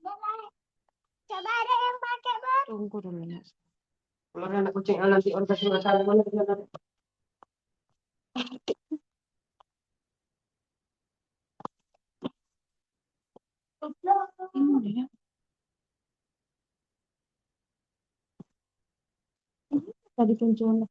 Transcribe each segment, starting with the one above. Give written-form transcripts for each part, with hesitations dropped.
Coba ada yang pakai, Bang. Tunggu dulu ya. Kalau anak kucing nanti orientasi masalah mana dia. Ini ya. Tadi kuncinya.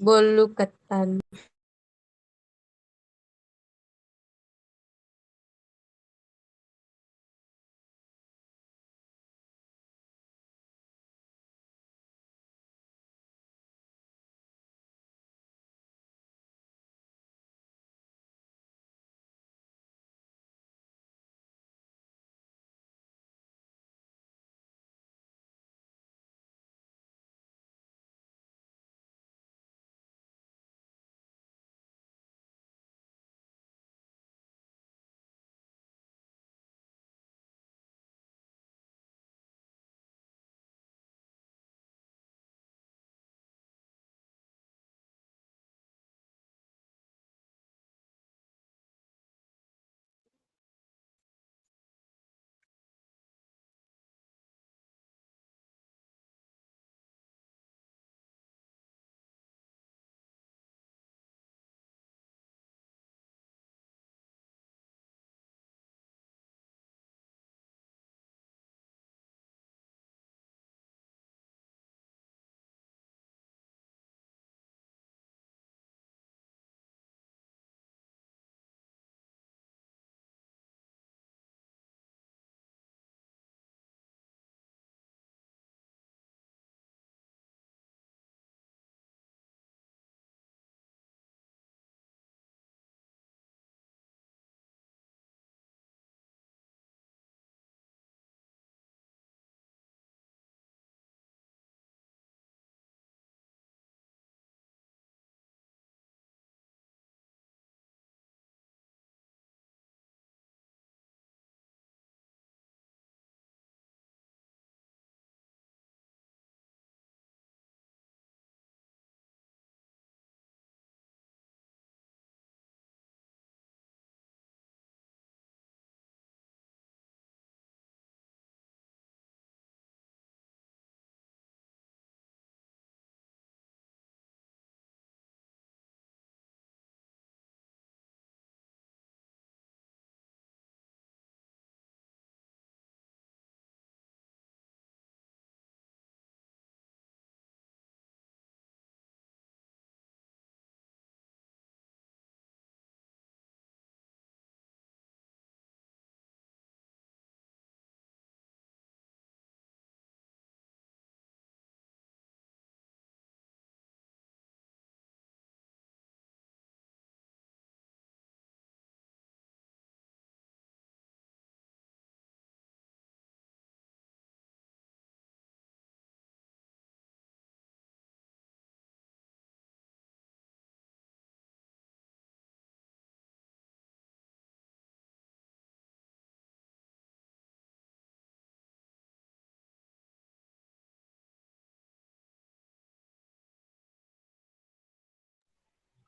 Bolu ketan.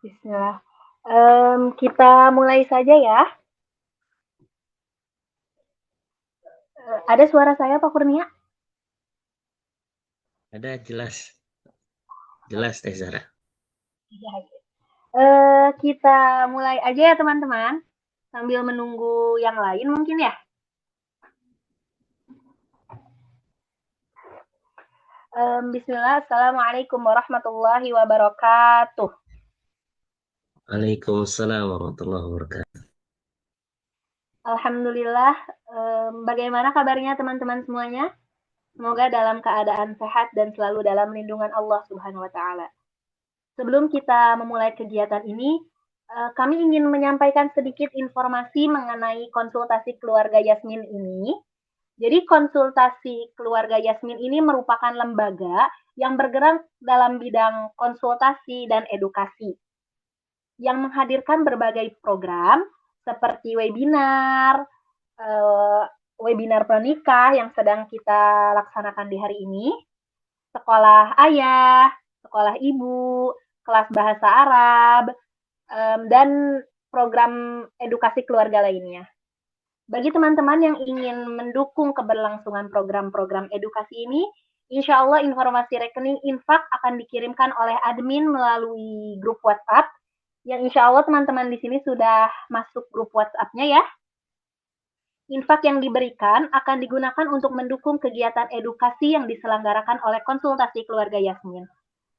Bismillah. Kita mulai saja ya. Ada suara saya Pak Kurnia? Ada jelas. Jelas Teh Zahra. Kita mulai aja ya teman-teman. Sambil menunggu yang lain mungkin ya. Bismillah. Assalamualaikum warahmatullahi wabarakatuh. Waalaikumsalam warahmatullahi wabarakatuh. Alhamdulillah. Bagaimana kabarnya teman-teman semuanya? Semoga dalam keadaan sehat dan selalu dalam lindungan Allah Subhanahu wa Ta'ala. Sebelum kita memulai kegiatan ini, kami ingin menyampaikan sedikit informasi mengenai konsultasi keluarga Yasmin ini. Jadi konsultasi keluarga Yasmin ini merupakan lembaga yang bergerak dalam bidang konsultasi dan edukasi, yang menghadirkan berbagai program seperti webinar, webinar pernikah yang sedang kita laksanakan di hari ini, sekolah ayah, sekolah ibu, kelas bahasa Arab, dan program edukasi keluarga lainnya. Bagi teman-teman yang ingin mendukung keberlangsungan program-program edukasi ini, insya Allah informasi rekening infak akan dikirimkan oleh admin melalui grup WhatsApp, yang insya Allah teman-teman di sini sudah masuk grup WhatsApp-nya ya. Infak yang diberikan akan digunakan untuk mendukung kegiatan edukasi yang diselenggarakan oleh konsultasi keluarga Yasmin.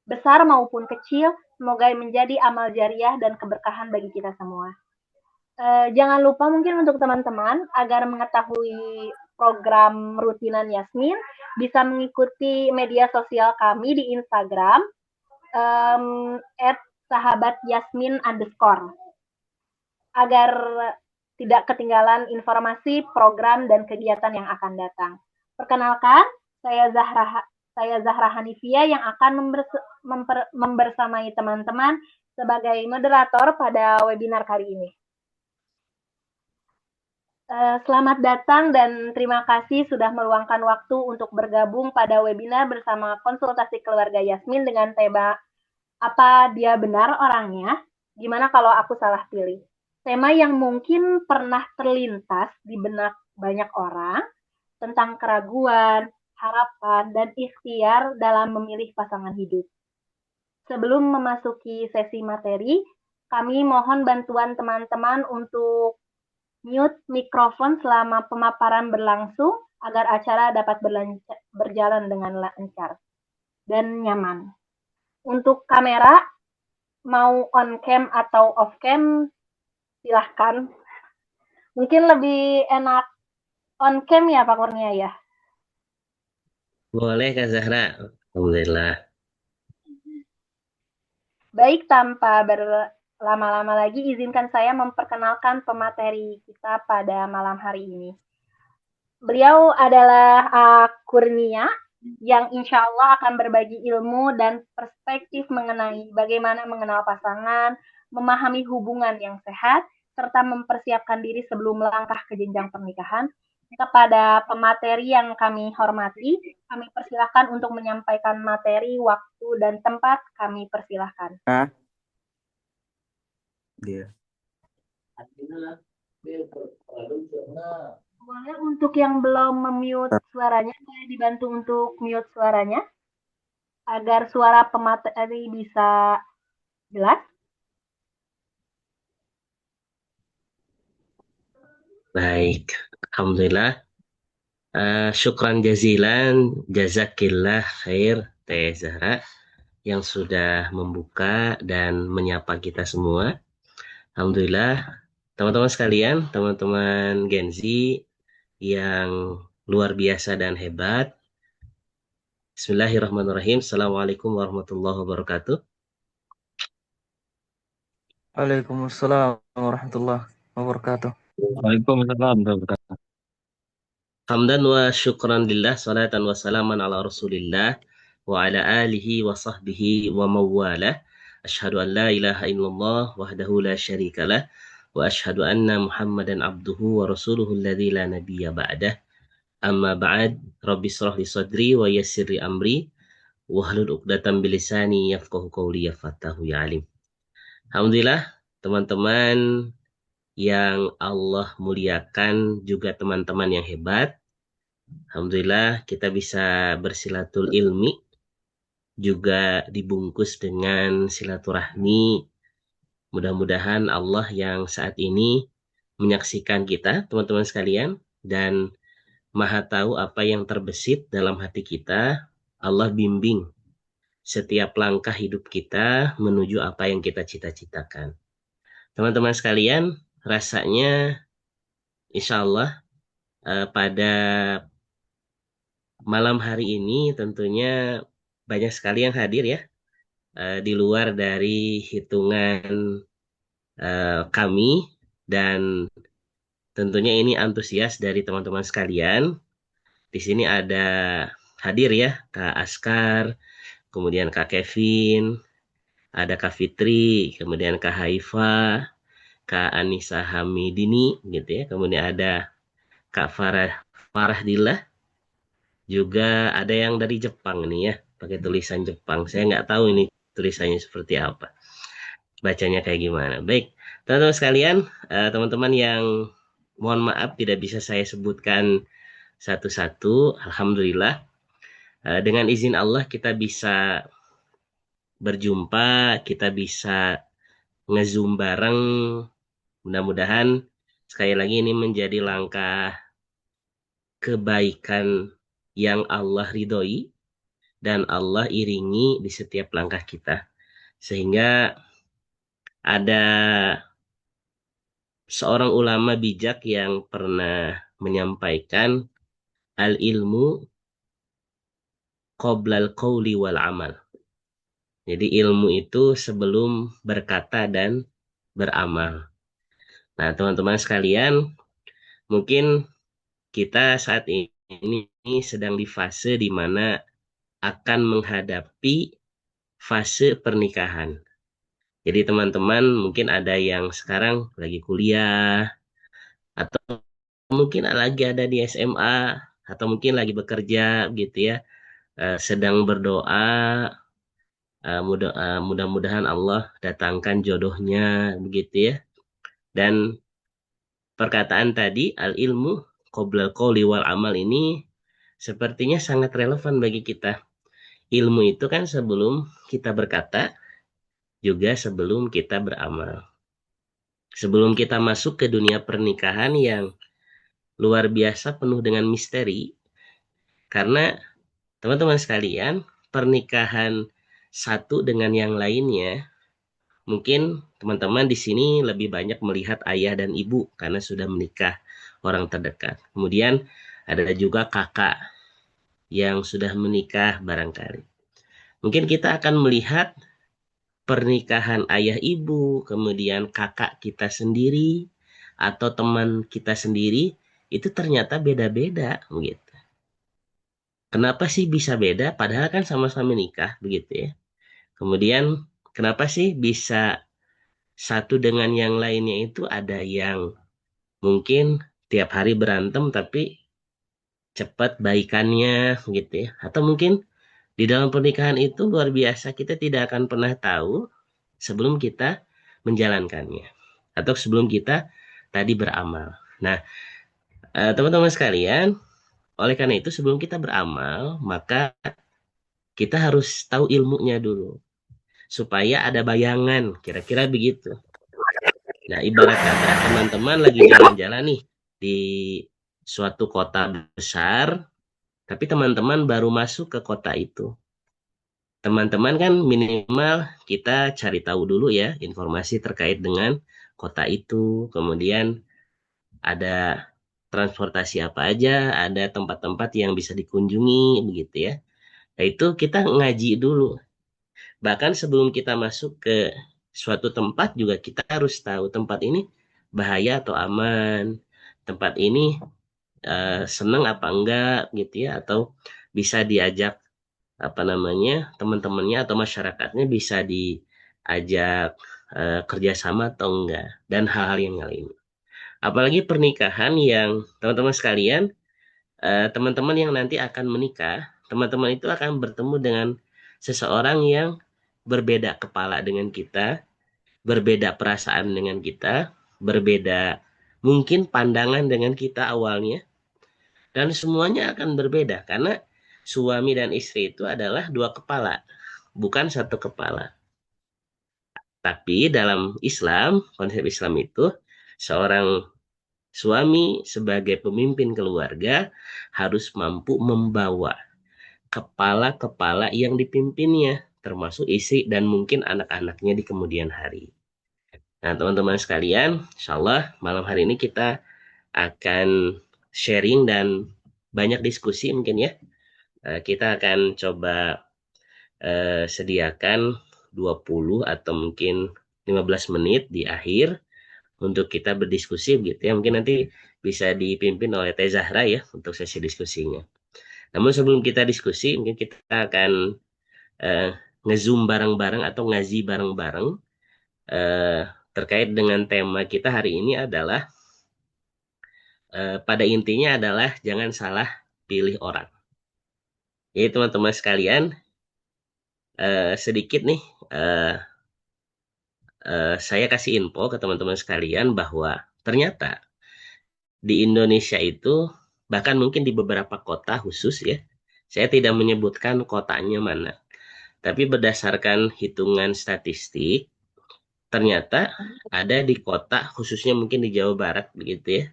Besar maupun kecil, semoga menjadi amal jariah dan keberkahan bagi kita semua. Jangan lupa mungkin untuk teman-teman agar mengetahui program rutinan Yasmin bisa mengikuti media sosial kami di Instagram @sahabatyasmin_ agar tidak ketinggalan informasi program dan kegiatan yang akan datang. Perkenalkan, saya Zahra Hanifia yang akan membersamai teman-teman sebagai moderator pada webinar kali ini. Selamat datang dan terima kasih sudah meluangkan waktu untuk bergabung pada webinar bersama konsultasi keluarga Yasmin dengan tema apa dia benar orangnya, gimana kalau aku salah pilih. Tema yang mungkin pernah terlintas di benak banyak orang tentang keraguan, harapan, dan ikhtiar dalam memilih pasangan hidup. Sebelum memasuki sesi materi, kami mohon bantuan teman-teman untuk mute mikrofon selama pemaparan berlangsung agar acara dapat berjalan dengan lancar dan nyaman. Untuk kamera, mau on cam atau off cam, silahkan. Mungkin lebih enak on cam ya Pak Kurnia ya? Boleh Kak Zahra. Alhamdulillah. Baik, tanpa berlama-lama lagi, izinkan saya memperkenalkan pemateri kita pada malam hari ini. Beliau adalah Kurnia, yang insya Allah akan berbagi ilmu dan perspektif mengenai bagaimana mengenal pasangan, memahami hubungan yang sehat, serta mempersiapkan diri sebelum melangkah ke jenjang pernikahan. Kepada pemateri yang kami hormati, kami persilahkan untuk menyampaikan materi, waktu, dan tempat. Kami persilahkan. Boleh untuk yang belum memute suaranya, saya dibantu untuk mute suaranya agar suara pemateri bisa jelas. Baik, Alhamdulillah. Syukran jazilan, jazakillah khair Teh Zahra yang sudah membuka dan menyapa kita semua. Alhamdulillah, teman-teman sekalian, teman-teman Gen Z yang luar biasa dan hebat. Bismillahirrahmanirrahim. Assalamualaikum warahmatullahi wabarakatuh. Waalaikumsalam warahmatullahi wabarakatuh. Waalaikumsalam warahmatullahi wabarakatuh. Hamdan wa syukran lillah, salatan wa salaman ala rasulillah wa ala alihi wa sahbihi wa mawalah. Asyhadu an la ilaha illallah wahdahu la syarikalah wa asyhadu anna Muhammadan abduhu wa rasuluhu alladzi la nabiyya ba'dah. Amma ba'd, rabbi shrah li sadri wa yassir li amri wahlul 'uqdatam bilisani yafqahu qawli ya fatahu ya alim. Alhamdulillah teman-teman yang Allah muliakan, juga teman-teman yang hebat. Alhamdulillah kita bisa bersilatul ilmi, juga dibungkus dengan silaturahmi. Mudah-mudahan Allah yang saat ini menyaksikan kita, teman-teman sekalian, dan Maha tahu apa yang terbesit dalam hati kita. Allah bimbing setiap langkah hidup kita menuju apa yang kita cita-citakan. Teman-teman sekalian, rasanya insya Allah pada malam hari ini tentunya banyak sekali yang hadir ya, di luar dari hitungan kami, dan tentunya ini antusias dari teman-teman sekalian. Di sini ada hadir ya Kak Askar, kemudian Kak Kevin, ada Kak Fitri, kemudian Kak Haifa, Kak Anissa Hamidini gitu ya. Kemudian ada Kak Farahdillah, juga ada yang dari Jepang nih ya, pakai tulisan Jepang. Saya nggak tahu ini tulisannya seperti apa, bacanya kayak gimana. Baik, teman-teman sekalian, teman-teman yang mohon maaf tidak bisa saya sebutkan satu-satu. Alhamdulillah, dengan izin Allah kita bisa berjumpa, kita bisa nge-zoom bareng. Mudah-mudahan sekali lagi ini menjadi langkah kebaikan yang Allah ridhoi dan Allah iringi di setiap langkah kita. Sehingga ada seorang ulama bijak yang pernah menyampaikan, al-ilmu qoblal qawli wal amal. Jadi ilmu itu sebelum berkata dan beramal. Nah, teman-teman sekalian, mungkin kita saat ini sedang di fase di mana akan menghadapi fase pernikahan. Jadi teman-teman mungkin ada yang sekarang lagi kuliah, atau mungkin lagi ada di SMA, atau mungkin lagi bekerja gitu ya, sedang berdoa, mudah-mudahan Allah datangkan jodohnya begitu ya. Dan perkataan tadi, al-ilmu qoblal qawli wal amal, ini sepertinya sangat relevan bagi kita. Ilmu itu kan sebelum kita berkata, juga sebelum kita beramal. Sebelum kita masuk ke dunia pernikahan yang luar biasa penuh dengan misteri, karena teman-teman sekalian, pernikahan satu dengan yang lainnya, mungkin teman-teman di sini lebih banyak melihat ayah dan ibu karena sudah menikah, orang terdekat. Kemudian ada juga kakak yang sudah menikah barangkali. Mungkin kita akan melihat pernikahan ayah ibu, kemudian kakak kita sendiri, atau teman kita sendiri, itu ternyata beda-beda gitu. Kenapa sih bisa beda? Padahal kan sama-sama nikah begitu ya. Kemudian kenapa sih bisa satu dengan yang lainnya itu ada yang mungkin tiap hari berantem tapi cepat baikannya gitu ya. Atau mungkin di dalam pernikahan itu luar biasa, kita tidak akan pernah tahu sebelum kita menjalankannya, atau sebelum kita tadi beramal. Nah, teman-teman sekalian, oleh karena itu sebelum kita beramal, maka kita harus tahu ilmunya dulu, supaya ada bayangan, kira-kira begitu. Nah, ibarat kata teman-teman lagi jalan-jalan nih di suatu kota besar, tapi teman-teman baru masuk ke kota itu. Teman-teman kan minimal kita cari tahu dulu ya informasi terkait dengan kota itu. Kemudian ada transportasi apa aja, ada tempat-tempat yang bisa dikunjungi begitu ya. Nah, itu kita ngaji dulu. Bahkan sebelum kita masuk ke suatu tempat juga kita harus tahu tempat ini bahaya atau aman. Tempat ini senang apa enggak gitu ya, atau bisa diajak teman-temannya atau masyarakatnya bisa diajak kerjasama atau enggak, dan hal-hal yang lain. Apalagi pernikahan yang teman-teman sekalian, teman-teman yang nanti akan menikah, teman-teman itu akan bertemu dengan seseorang yang berbeda kepala dengan kita, berbeda perasaan dengan kita, berbeda mungkin pandangan dengan kita awalnya, dan semuanya akan berbeda karena suami dan istri itu adalah dua kepala, bukan satu kepala. Tapi dalam Islam, konsep Islam itu seorang suami sebagai pemimpin keluarga harus mampu membawa kepala-kepala yang dipimpinnya, termasuk istri dan mungkin anak-anaknya di kemudian hari. Nah, teman-teman sekalian, insya Allah malam hari ini kita akan sharing dan banyak diskusi mungkin ya. Kita akan coba sediakan 20 atau mungkin 15 menit di akhir untuk kita berdiskusi begitu ya. Mungkin nanti bisa dipimpin oleh Teh Zahra ya untuk sesi diskusinya. Namun sebelum kita diskusi, mungkin kita akan nge-zoom bareng-bareng atau ngaji bareng-bareng terkait dengan tema kita hari ini adalah pada intinya adalah jangan salah pilih orang. Jadi teman-teman sekalian, sedikit nih saya kasih info ke teman-teman sekalian bahwa ternyata di Indonesia itu bahkan mungkin di beberapa kota khusus ya, saya tidak menyebutkan kotanya mana, tapi berdasarkan hitungan statistik ternyata ada di kota khususnya mungkin di Jawa Barat begitu ya,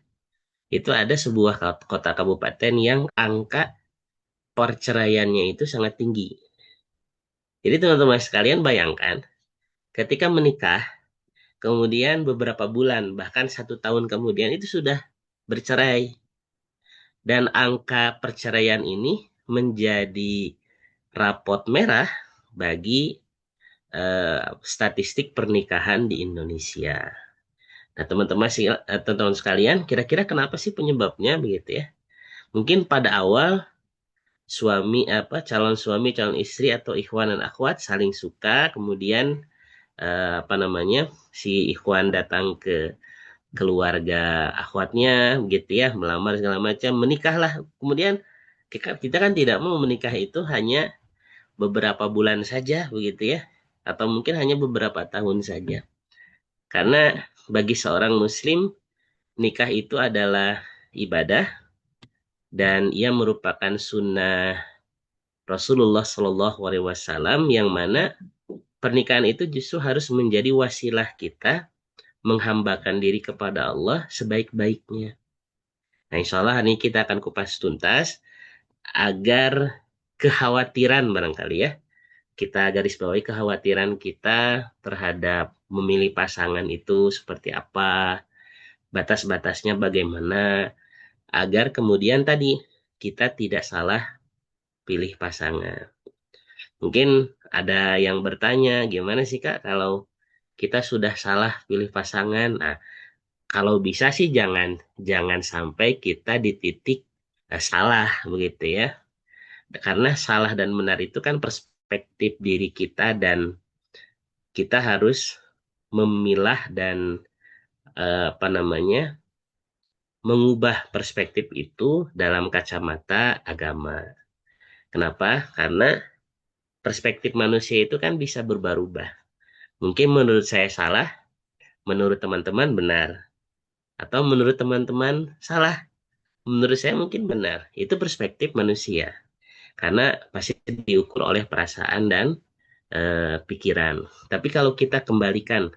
itu ada sebuah kota kabupaten yang angka perceraiannya itu sangat tinggi. Jadi teman-teman sekalian bayangkan ketika menikah kemudian beberapa bulan bahkan 1 tahun kemudian itu sudah bercerai, dan angka perceraian ini menjadi rapot merah bagi statistik pernikahan di Indonesia. Nah, teman-teman sekalian, kira-kira kenapa sih penyebabnya begitu ya? Mungkin pada awal calon suami, calon istri atau ikhwan dan akhwat saling suka, kemudian si ikhwan datang ke keluarga akhwatnya begitu ya, melamar segala macam, menikahlah. Kemudian kita kan tidak mau menikah itu hanya beberapa bulan saja begitu ya, atau mungkin hanya beberapa tahun saja. Karena bagi seorang muslim nikah itu adalah ibadah dan ia merupakan sunnah Rasulullah Shallallahu Alaihi Wasallam, yang mana pernikahan itu justru harus menjadi wasilah kita menghambakan diri kepada Allah sebaik-baiknya. Nah, insya Allah hari ini kita akan kupas tuntas agar kekhawatiran barangkali ya, kita garis bawahi kekhawatiran kita terhadap memilih pasangan itu seperti apa, batas-batasnya bagaimana, agar kemudian tadi kita tidak salah pilih pasangan. Mungkin ada yang bertanya, gimana sih Kak kalau kita sudah salah pilih pasangan? Nah, kalau bisa sih jangan sampai kita di titik salah begitu ya. Karena salah dan benar itu kan perspektif diri kita, dan kita harus memilah dan mengubah perspektif itu dalam kacamata agama. Kenapa? Karena perspektif manusia itu kan bisa berubah-ubah. Mungkin menurut saya salah, menurut teman-teman benar. Atau menurut teman-teman salah, menurut saya mungkin benar. Itu perspektif manusia. Karena pasti diukur oleh perasaan dan pikiran. Tapi kalau kita kembalikan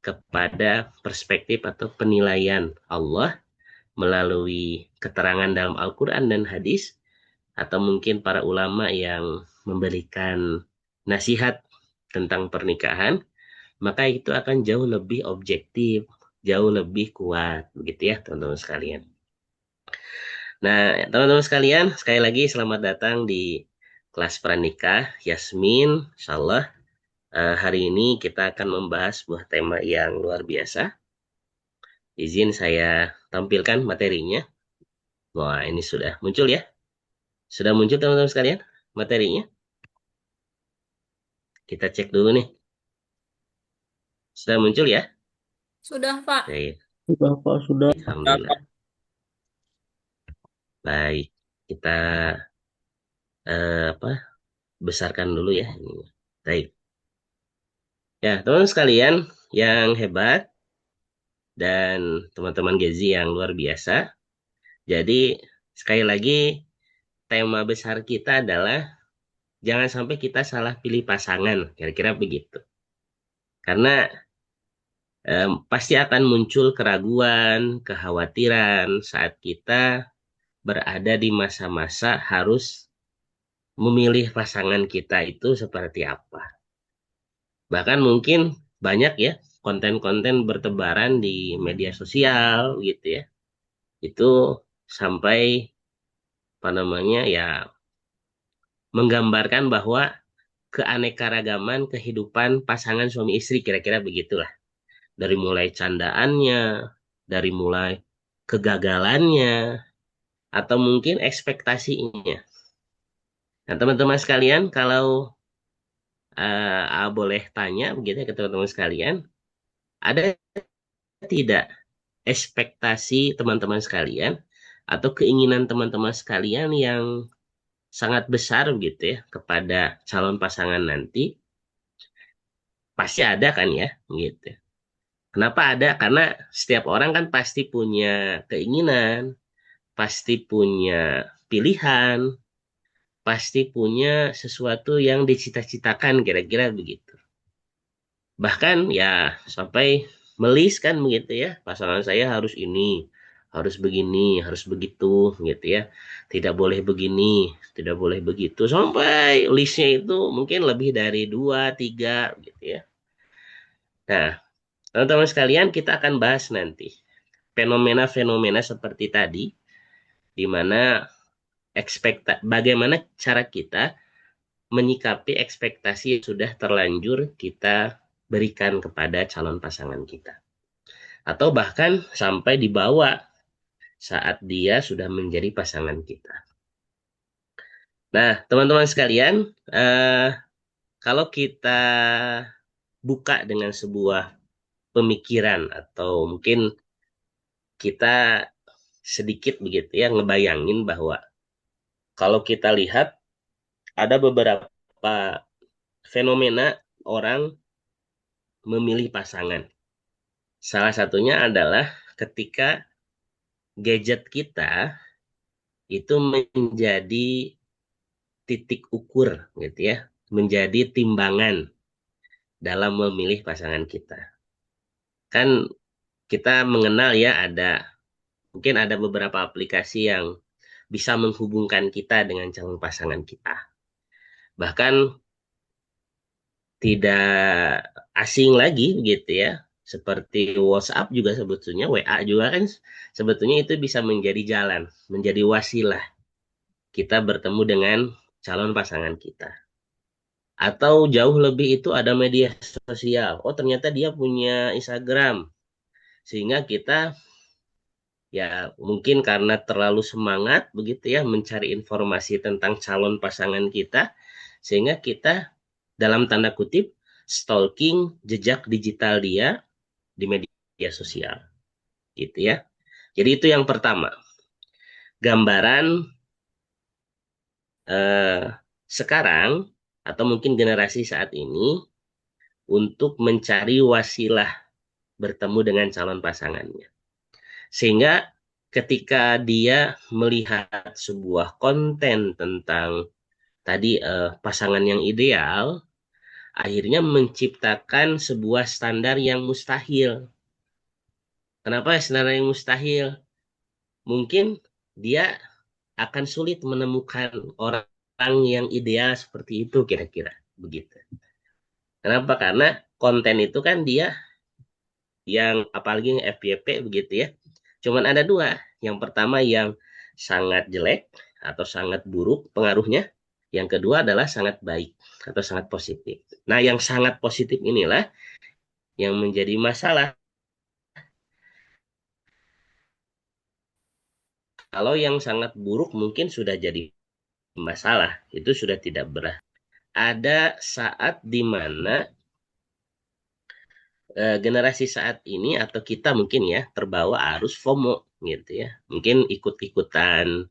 kepada perspektif atau penilaian Allah melalui keterangan dalam Al-Quran dan hadis, atau mungkin para ulama yang memberikan nasihat tentang pernikahan, maka itu akan jauh lebih objektif, jauh lebih kuat, begitu ya teman-teman sekalian. Nah, teman-teman sekalian, sekali lagi selamat datang di kelas pranikah Yasmin. Insyaallah hari ini kita akan membahas sebuah tema yang luar biasa. Izin saya tampilkan materinya. Wah, ini sudah muncul ya. Sudah muncul teman-teman sekalian materinya. Kita cek dulu nih. Sudah muncul ya? Sudah, Pak. Baik. Sudah Pak, sudah. Alhamdulillah. Baik, kita besarkan dulu ya. Baik. Ya, teman-teman sekalian, yang hebat dan teman-teman Gezi yang luar biasa. Jadi sekali lagi tema besar kita adalah jangan sampai kita salah pilih pasangan, kira-kira begitu. Karena pasti akan muncul keraguan, kekhawatiran saat kita berada di masa-masa harus memilih pasangan kita itu seperti apa. Bahkan mungkin banyak ya konten-konten bertebaran di media sosial gitu ya. Itu sampai apa namanya ya menggambarkan bahwa keanekaragaman kehidupan pasangan suami istri kira-kira begitulah. Dari mulai candaannya, dari mulai kegagalannya, atau mungkin ekspektasinya. Nah, teman-teman sekalian, kalau boleh tanya begitu ya ke teman-teman sekalian, ada tidak ekspektasi teman-teman sekalian atau keinginan teman-teman sekalian yang sangat besar gitu ya kepada calon pasangan nanti? Pasti ada kan ya, gitu. Kenapa ada? Karena setiap orang kan pasti punya keinginan, pasti punya pilihan, pasti punya sesuatu yang dicita-citakan kira-kira begitu. Bahkan ya sampai melis kan begitu ya, pasangan saya harus ini, harus begini, harus begitu gitu ya. Tidak boleh begini, tidak boleh begitu. Sampai listnya itu mungkin lebih dari 2, 3 gitu ya. Nah, teman-teman sekalian kita akan bahas nanti fenomena-fenomena seperti tadi, di mana bagaimana cara kita menyikapi ekspektasi yang sudah terlanjur kita berikan kepada calon pasangan kita. Atau bahkan sampai dibawa saat dia sudah menjadi pasangan kita. Nah, teman-teman sekalian, kalau kita buka dengan sebuah pemikiran atau mungkin kita sedikit begitu ya ngebayangin bahwa kalau kita lihat ada beberapa fenomena orang memilih pasangan. Salah satunya adalah ketika gadget kita itu menjadi titik ukur gitu ya, menjadi timbangan dalam memilih pasangan kita. Kan kita mengenal ya mungkin ada beberapa aplikasi yang bisa menghubungkan kita dengan calon pasangan kita. Bahkan tidak asing lagi gitu ya. Seperti WhatsApp juga sebetulnya, WA juga kan sebetulnya itu bisa menjadi jalan, menjadi wasilah kita bertemu dengan calon pasangan kita. Atau jauh lebih itu ada media sosial. Oh ternyata dia punya Instagram. Sehingga kita ya mungkin karena terlalu semangat begitu ya mencari informasi tentang calon pasangan kita. Sehingga kita dalam tanda kutip stalking jejak digital dia di media sosial gitu ya. Jadi itu yang pertama, gambaran sekarang atau mungkin generasi saat ini untuk mencari wasilah bertemu dengan calon pasangannya, sehingga ketika dia melihat sebuah konten tentang tadi pasangan yang ideal, akhirnya menciptakan sebuah standar yang mustahil. Kenapa standar yang mustahil? Mungkin dia akan sulit menemukan orang yang ideal seperti itu kira-kira begitu. Kenapa? Karena konten itu kan dia yang apalagi yang FYP begitu ya. Cuman ada dua. Yang pertama yang sangat jelek atau sangat buruk pengaruhnya. Yang kedua adalah sangat baik atau sangat positif. Nah, yang sangat positif inilah yang menjadi masalah. Kalau yang sangat buruk mungkin sudah jadi masalah. Itu sudah tidak berat. Ada saat di mana generasi saat ini atau kita mungkin ya terbawa arus FOMO gitu ya. Mungkin ikut-ikutan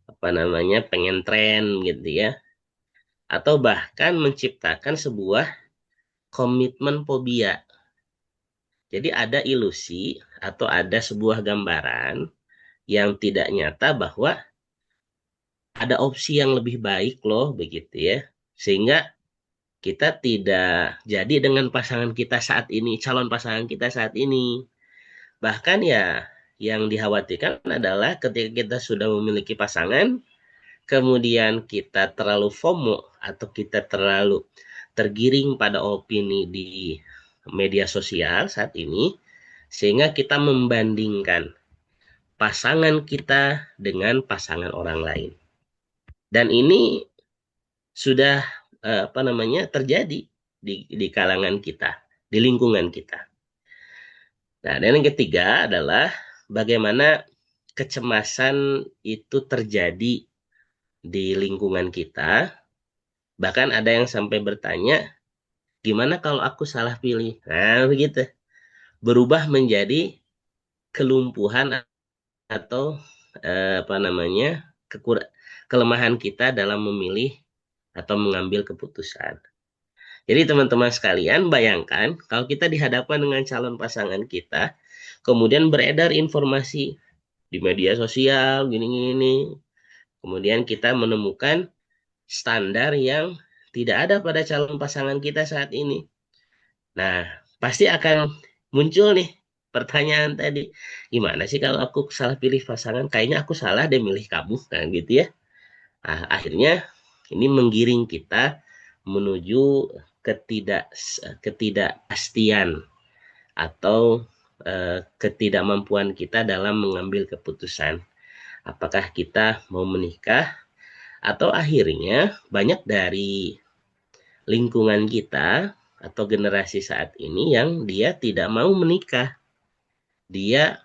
apa namanya pengen tren gitu ya. Atau bahkan menciptakan sebuah komitmen fobia. Jadi ada ilusi atau ada sebuah gambaran yang tidak nyata bahwa ada opsi yang lebih baik loh, begitu ya. Sehingga kita tidak jadi dengan pasangan kita saat ini, calon pasangan kita saat ini. Bahkan ya yang dikhawatirkan adalah ketika kita sudah memiliki pasangan, kemudian kita terlalu FOMO atau kita terlalu tergiring pada opini di media sosial saat ini, sehingga kita membandingkan pasangan kita dengan pasangan orang lain. Dan ini sudah terjadi di kalangan kita, di lingkungan kita. Nah, dan yang ketiga adalah bagaimana kecemasan itu terjadi di lingkungan kita. Bahkan ada yang sampai bertanya, gimana kalau aku salah pilih? Nah, begitu. Berubah menjadi kelumpuhan atau kelemahan kita dalam memilih atau mengambil keputusan. Jadi teman-teman sekalian, bayangkan kalau kita dihadapkan dengan calon pasangan kita, kemudian beredar informasi di media sosial, gini-gini. Kemudian kita menemukan standar yang tidak ada pada calon pasangan kita saat ini. Nah, pasti akan muncul nih pertanyaan tadi. Gimana sih kalau aku salah pilih pasangan? Kayaknya aku salah deh milih kamu, kan gitu ya. Nah, akhirnya ini menggiring kita menuju ketidakpastian atau ketidakmampuan kita dalam mengambil keputusan. Apakah kita mau menikah, atau akhirnya banyak dari lingkungan kita atau generasi saat ini yang dia tidak mau menikah. Dia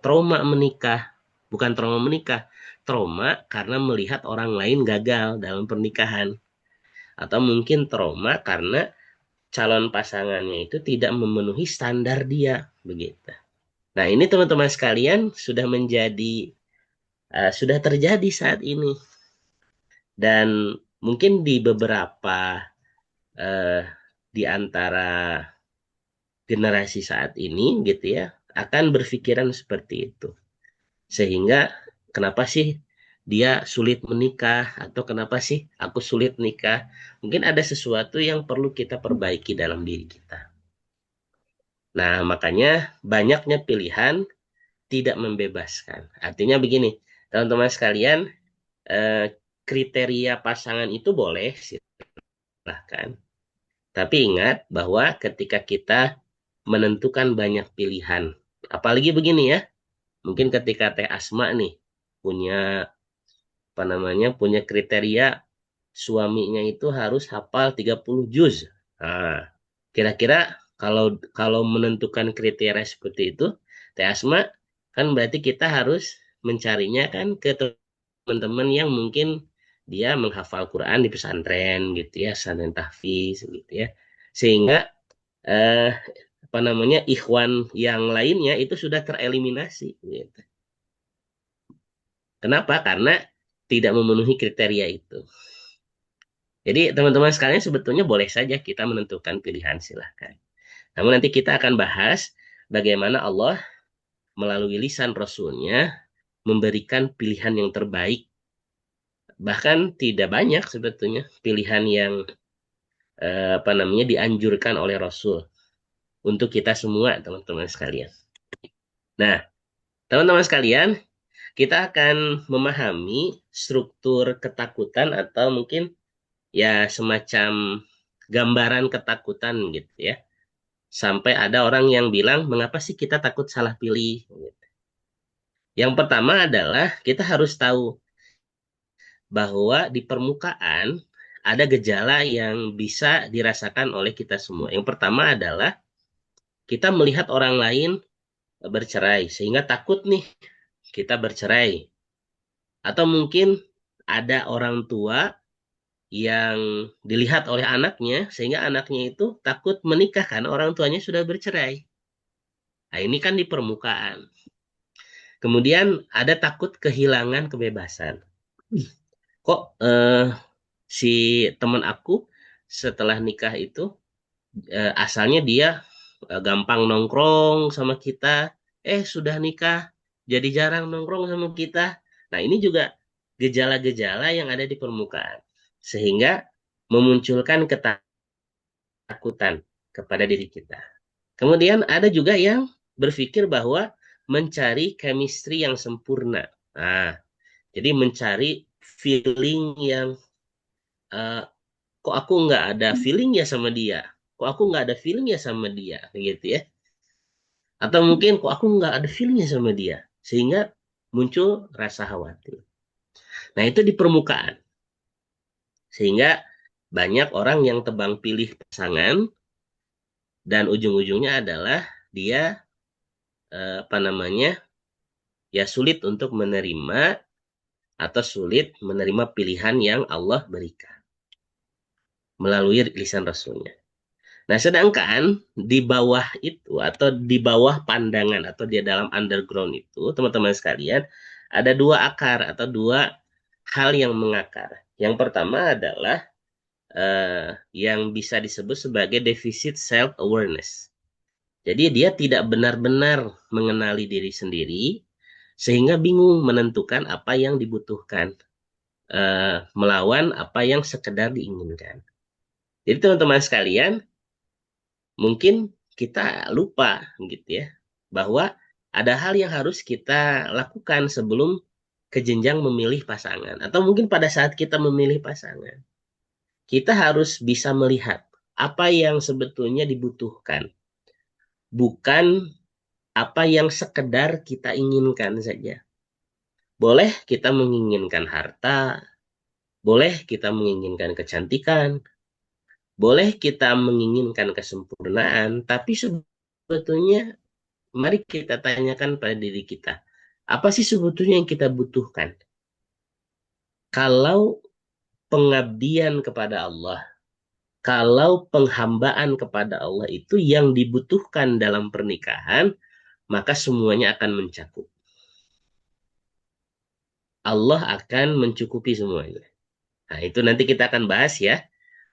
trauma menikah. Bukan trauma menikah, trauma karena melihat orang lain gagal dalam pernikahan. Atau mungkin trauma karena calon pasangannya itu tidak memenuhi standar dia, begitu. Nah, ini teman-teman sekalian sudah terjadi saat ini. Dan mungkin di beberapa di antara generasi saat ini gitu ya, akan berpikiran seperti itu. Sehingga kenapa sih dia sulit menikah, atau kenapa sih aku sulit nikah? Mungkin ada sesuatu yang perlu kita perbaiki dalam diri kita. Nah, makanya banyaknya pilihan tidak membebaskan. Artinya begini, teman-teman sekalian, kriteria pasangan itu boleh, silahkan. Tapi ingat bahwa ketika kita menentukan banyak pilihan, apalagi begini ya, mungkin ketika Teh Asma nih punya punya kriteria suaminya itu harus hafal 30 juz. Nah, kira-kira kalau menentukan kriteria seperti itu, Teh Asma, kan berarti kita harus mencarinya kan ke teman-teman yang mungkin dia menghafal Quran di pesantren gitu ya, pesantren tahfiz gitu ya. Sehingga ikhwan yang lainnya itu sudah tereliminasi gitu. Kenapa? Karena tidak memenuhi kriteria itu. Jadi teman-teman sekalian sebetulnya boleh saja kita menentukan pilihan, silahkan. Namun nanti kita akan bahas bagaimana Allah melalui lisan Rasulnya memberikan pilihan yang terbaik. Bahkan tidak banyak sebetulnya pilihan yang dianjurkan oleh Rasul untuk kita semua, teman-teman sekalian. Nah, teman-teman sekalian, kita akan memahami struktur ketakutan atau mungkin ya semacam gambaran ketakutan gitu ya. Sampai ada orang yang bilang, mengapa sih kita takut salah pilih? Yang pertama adalah kita harus tahu bahwa di permukaan ada gejala yang bisa dirasakan oleh kita semua. Yang pertama adalah kita melihat orang lain bercerai, sehingga takut nih kita bercerai. Atau mungkin ada orang tua yang dilihat oleh anaknya, sehingga anaknya itu takut menikah karena orang tuanya sudah bercerai. Nah, ini kan di permukaan. Kemudian ada takut kehilangan kebebasan. Kok si teman aku setelah nikah itu asalnya dia gampang nongkrong sama kita, sudah nikah, jadi jarang nongkrong sama kita. Nah, ini juga gejala-gejala yang ada di permukaan. Sehingga memunculkan ketakutan kepada diri kita. Kemudian ada juga yang berpikir bahwa mencari chemistry yang sempurna. Nah, jadi mencari feeling yang kok aku nggak ada feeling ya sama dia, kok aku nggak ada feeling ya sama dia, gitu ya. Atau mungkin kok aku nggak ada feelingnya sama dia, sehingga muncul rasa khawatir. Nah, itu di permukaan. Sehingga banyak orang yang tebang pilih pasangan dan ujung-ujungnya adalah dia ya sulit untuk menerima atau sulit menerima pilihan yang Allah berikan melalui lisan Rasulnya. Nah, sedangkan di bawah itu atau di bawah pandangan atau di dalam underground itu, teman-teman sekalian, ada dua akar atau dua hal yang mengakar. Yang pertama adalah yang bisa disebut sebagai defisit self-awareness. Jadi dia tidak benar-benar mengenali diri sendiri, sehingga bingung menentukan apa yang dibutuhkan, melawan apa yang sekedar diinginkan. Jadi teman-teman sekalian, mungkin kita lupa gitu ya, bahwa ada hal yang harus kita lakukan sebelum ke jenjang memilih pasangan. Atau mungkin pada saat kita memilih pasangan, kita harus bisa melihat apa yang sebetulnya dibutuhkan. Bukan apa yang sekedar kita inginkan saja. Boleh kita menginginkan harta, boleh kita menginginkan kecantikan, boleh kita menginginkan kesempurnaan, tapi sebetulnya mari kita tanyakan pada diri kita, apa sih sebetulnya yang kita butuhkan? Kalau pengabdian kepada Allah, kalau penghambaan kepada Allah itu yang dibutuhkan dalam pernikahan, maka semuanya akan mencakup. Allah akan mencukupi semuanya. Nah, itu nanti kita akan bahas ya,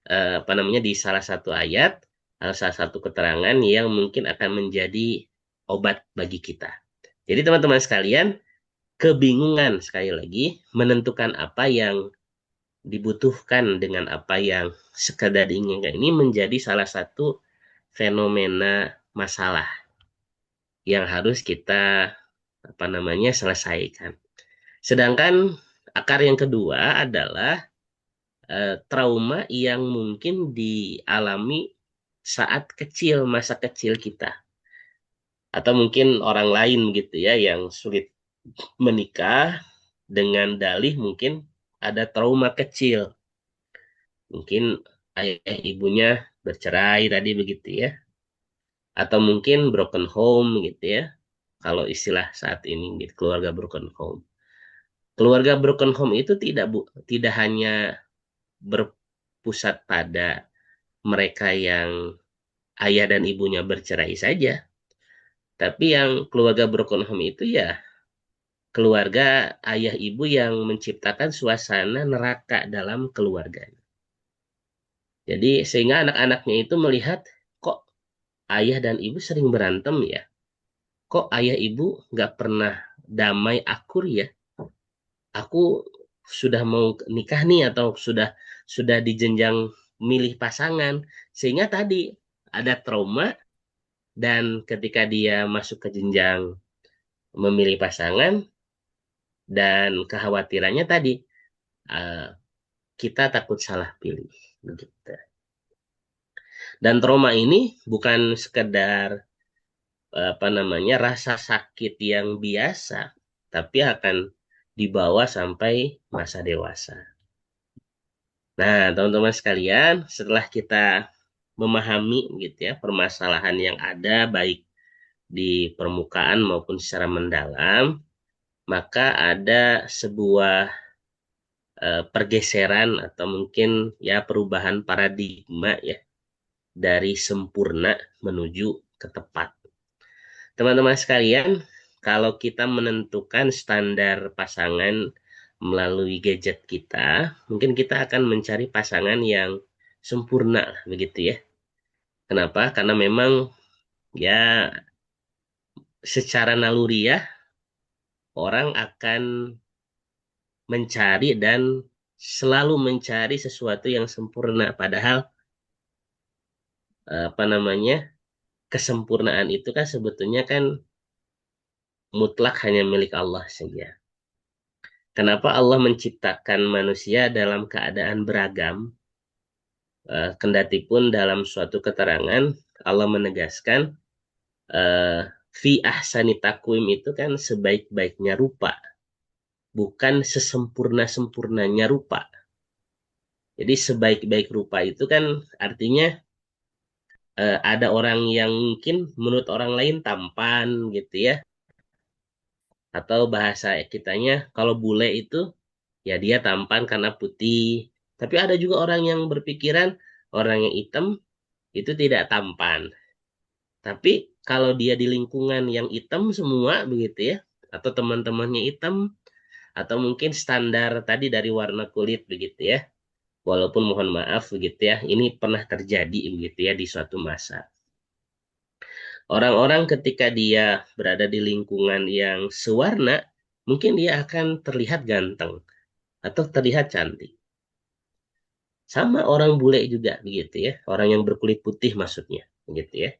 di salah satu ayat, salah satu keterangan yang mungkin akan menjadi obat bagi kita. Jadi teman-teman sekalian, kebingungan sekali lagi menentukan apa yang dibutuhkan dengan apa yang sekedar diinginkan ini menjadi salah satu fenomena masalah yang harus kita selesaikan. Sedangkan akar yang kedua adalah trauma yang mungkin dialami saat kecil, masa kecil kita. Atau mungkin orang lain gitu ya yang sulit menikah dengan dalih mungkin ada trauma kecil. Mungkin ayah ibunya bercerai tadi begitu ya. Atau mungkin broken home gitu ya. Kalau istilah saat ini gitu, keluarga broken home. Keluarga broken home itu tidak hanya berpusat pada mereka yang ayah dan ibunya bercerai saja. Tapi yang keluarga broken home itu ya keluarga ayah ibu yang menciptakan suasana neraka dalam keluarganya. Jadi sehingga anak-anaknya itu melihat, kok ayah dan ibu sering berantem ya? Kok ayah ibu nggak pernah damai akur ya? Aku sudah mau nikah nih atau sudah di jenjang milih pasangan, sehingga tadi ada trauma, dan ketika dia masuk ke jenjang memilih pasangan dan kekhawatirannya tadi kita takut salah pilih begitu. Dan trauma ini bukan sekedar rasa sakit yang biasa, tapi akan dibawa sampai masa dewasa. Nah, teman-teman sekalian, setelah kita memahami gitu ya permasalahan yang ada baik di permukaan maupun secara mendalam, maka ada sebuah pergeseran atau mungkin ya perubahan paradigma ya dari sempurna menuju ke tepat. Teman-teman sekalian, kalau kita menentukan standar pasangan melalui gadget kita, mungkin kita akan mencari pasangan yang sempurna begitu ya. Kenapa? Karena memang ya secara naluriah orang akan mencari dan selalu mencari sesuatu yang sempurna. Padahal kesempurnaan itu kan sebetulnya kan mutlak hanya milik Allah saja. Kenapa Allah menciptakan manusia dalam keadaan beragam? Kendatipun dalam suatu keterangan Allah menegaskan fi ahsani takwim itu kan sebaik-baiknya rupa, bukan sesempurna-sempurnanya rupa. Jadi sebaik-baik rupa itu kan artinya ada orang yang mungkin menurut orang lain tampan gitu ya. Atau bahasa kitanya kalau bule itu ya dia tampan karena putih. Tapi ada juga orang yang berpikiran orang yang hitam itu tidak tampan. Tapi kalau dia di lingkungan yang hitam semua begitu ya, atau teman-temannya hitam, atau mungkin standar tadi dari warna kulit begitu ya. Walaupun mohon maaf begitu ya, ini pernah terjadi begitu ya di suatu masa. Orang-orang ketika dia berada di lingkungan yang sewarna, mungkin dia akan terlihat ganteng atau terlihat cantik. Sama orang bule juga begitu ya, orang yang berkulit putih maksudnya, begitu ya.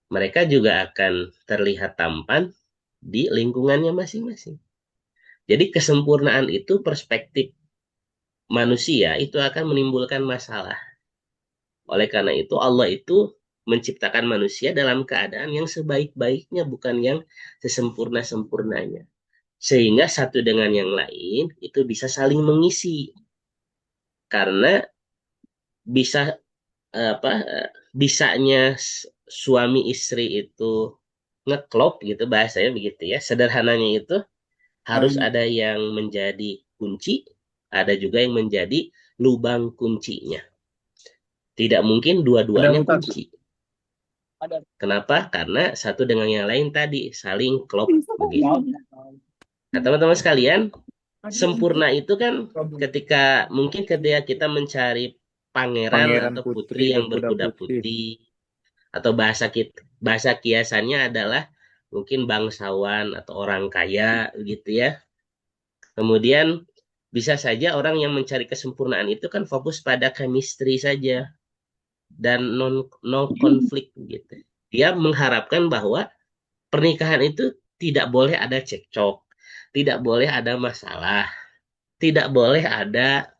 Mereka juga akan terlihat tampan di lingkungannya masing-masing. Jadi kesempurnaan itu perspektif manusia itu akan menimbulkan masalah. Oleh karena itu Allah itu menciptakan manusia dalam keadaan yang sebaik-baiknya, bukan yang sesempurna-sempurnanya. Sehingga satu dengan yang lain itu bisa saling mengisi. Karena bisa bisanya suami istri itu ngeklop gitu bahasanya begitu ya. Sederhananya itu harus ada yang menjadi kunci, ada juga yang menjadi lubang kuncinya. Tidak mungkin dua-duanya kunci. Kenapa? Karena satu dengan yang lain tadi saling klop begitu. Nah, teman-teman sekalian, sempurna itu kan ketika kita mencari pangeran atau putri yang berkuda putih, atau bahasa kiasannya adalah mungkin bangsawan atau orang kaya gitu ya. Kemudian bisa saja orang yang mencari kesempurnaan itu kan fokus pada chemistry saja dan no konflik gitu. Dia mengharapkan bahwa pernikahan itu tidak boleh ada cekcok, tidak boleh ada masalah, tidak boleh ada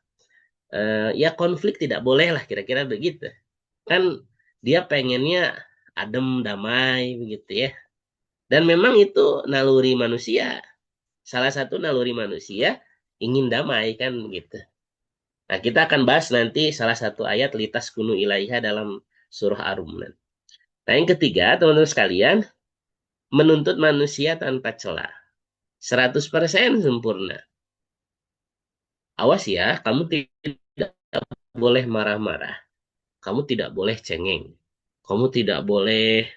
ya konflik, tidak boleh lah kira-kira begitu. Kan dia pengennya adem, damai begitu ya. Dan memang itu naluri manusia. Salah satu naluri manusia ingin damai kan begitu. Nah, kita akan bahas nanti salah satu ayat litas kunu ilaiha dalam surah Ar-Rum. Nah, yang ketiga, teman-teman sekalian, menuntut manusia tanpa celah. 100% sempurna. Awas ya, kamu tidak boleh marah-marah. Kamu tidak boleh cengeng. Kamu tidak boleh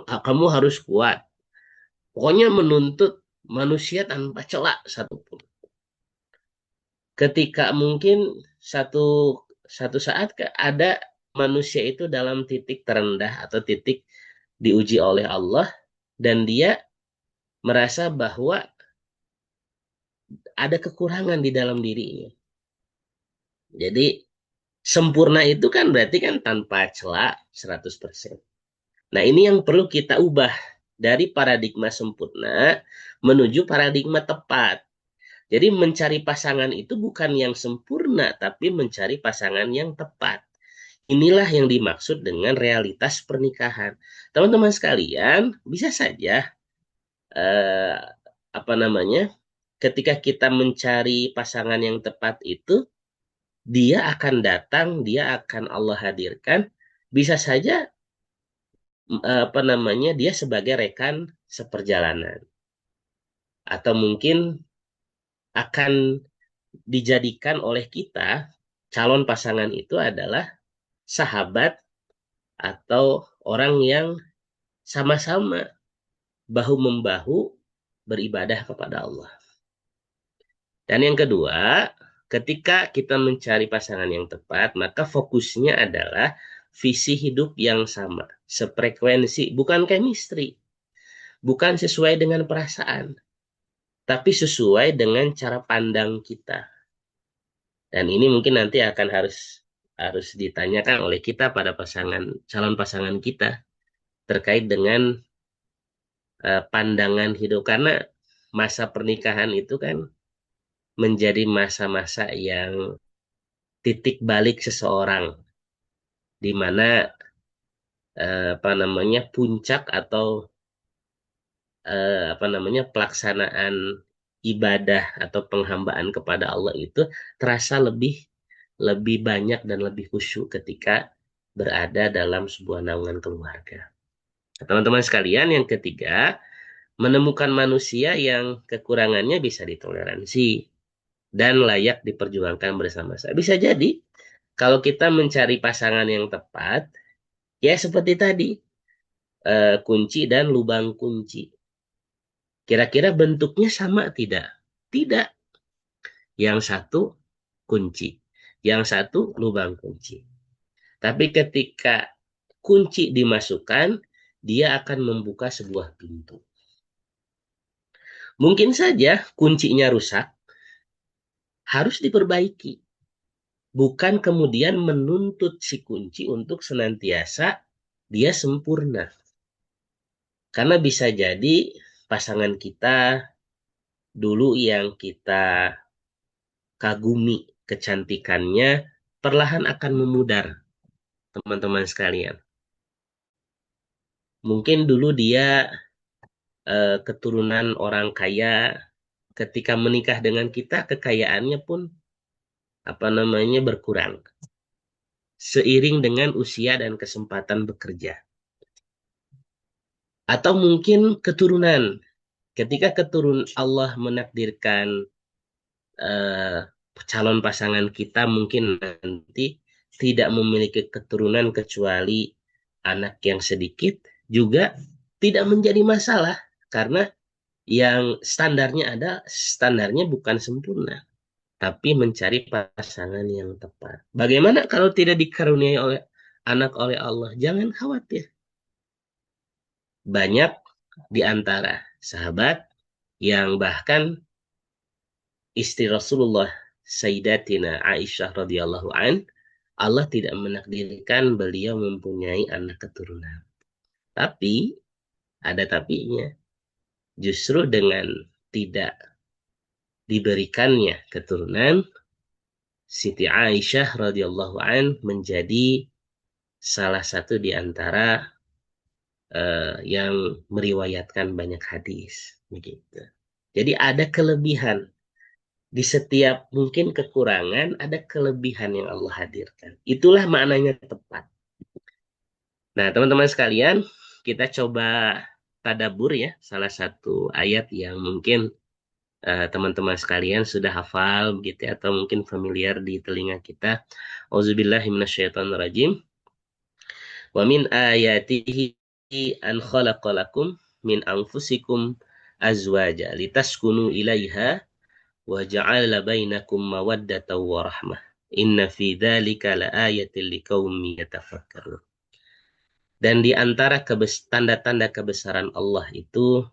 kamu harus kuat. Pokoknya menuntut manusia tanpa celah satupun. Ketika mungkin satu saat ada manusia itu dalam titik terendah atau titik diuji oleh Allah dan dia merasa bahwa ada kekurangan di dalam dirinya. Jadi sempurna itu kan berarti kan tanpa celah 100%. Nah, ini yang perlu kita ubah dari paradigma sempurna menuju paradigma tepat. Jadi mencari pasangan itu bukan yang sempurna, tapi mencari pasangan yang tepat. Inilah yang dimaksud dengan realitas pernikahan. Teman-teman sekalian, bisa saja ketika kita mencari pasangan yang tepat itu, dia akan datang, dia akan Allah hadirkan, bisa saja dia sebagai rekan seperjalanan. Atau mungkin akan dijadikan oleh kita, calon pasangan itu adalah sahabat atau orang yang sama-sama bahu-membahu beribadah kepada Allah. Dan yang kedua, ketika kita mencari pasangan yang tepat, maka fokusnya adalah visi hidup yang sama, sefrekuensi, bukan chemistry, bukan sesuai dengan perasaan, tapi sesuai dengan cara pandang kita. Dan ini mungkin nanti akan harus ditanyakan oleh kita pada calon pasangan kita terkait dengan pandangan hidup, karena masa pernikahan itu kan menjadi masa-masa yang titik balik seseorang, di mana puncak atau pelaksanaan ibadah atau penghambaan kepada Allah itu terasa lebih banyak dan lebih khusyuk ketika berada dalam sebuah naungan keluarga. Teman-teman sekalian, yang ketiga, menemukan manusia yang kekurangannya bisa ditoleransi dan layak diperjuangkan bersama-sama. Bisa jadi kalau kita mencari pasangan yang tepat, ya seperti tadi, kunci dan lubang kunci. Kira-kira bentuknya sama tidak? Tidak. Yang satu kunci, yang satu lubang kunci. Tapi ketika kunci dimasukkan, dia akan membuka sebuah pintu. Mungkin saja kuncinya rusak, harus diperbaiki. Bukan kemudian menuntut si kunci untuk senantiasa dia sempurna. Karena bisa jadi pasangan kita dulu yang kita kagumi kecantikannya, perlahan akan memudar, teman-teman sekalian. Mungkin dulu dia keturunan orang kaya, ketika menikah dengan kita, kekayaannya pun berkurang seiring dengan usia dan kesempatan bekerja. Atau mungkin keturunan, ketika Allah menakdirkan calon pasangan kita mungkin nanti tidak memiliki keturunan kecuali anak yang sedikit, juga tidak menjadi masalah, karena yang standarnya bukan sempurna, tapi mencari pasangan yang tepat. Bagaimana kalau tidak dikaruniai oleh Allah? Jangan khawatir. Banyak di antara sahabat yang bahkan istri Rasulullah Sayyidatina Aisyah radhiyallahu an, Allah tidak menakdirkan beliau mempunyai anak keturunan. Tapi ada tapinya. Justru dengan tidak diberikannya keturunan, Siti Aisyah radhiyallahu an menjadi salah satu di antara yang meriwayatkan banyak hadis, begitu. Jadi ada kelebihan di setiap mungkin kekurangan, ada kelebihan yang Allah hadirkan. Itulah maknanya tepat. Nah, teman-teman sekalian, kita coba tadabur ya, salah satu ayat yang mungkin teman-teman sekalian sudah hafal begitu ya, atau mungkin familiar di telinga kita. Auzubillahi minasyaitonirrajim. Wa min ayatihi an khalaqalakum min anfusikum azwaja litaskunu ilaiha wa ja'ala bainakum mawaddatan wa rahmah. Inna fi dzalika laayatil liqaumin yatafakkarun. Dan di antara tanda-tanda kebesaran Allah itu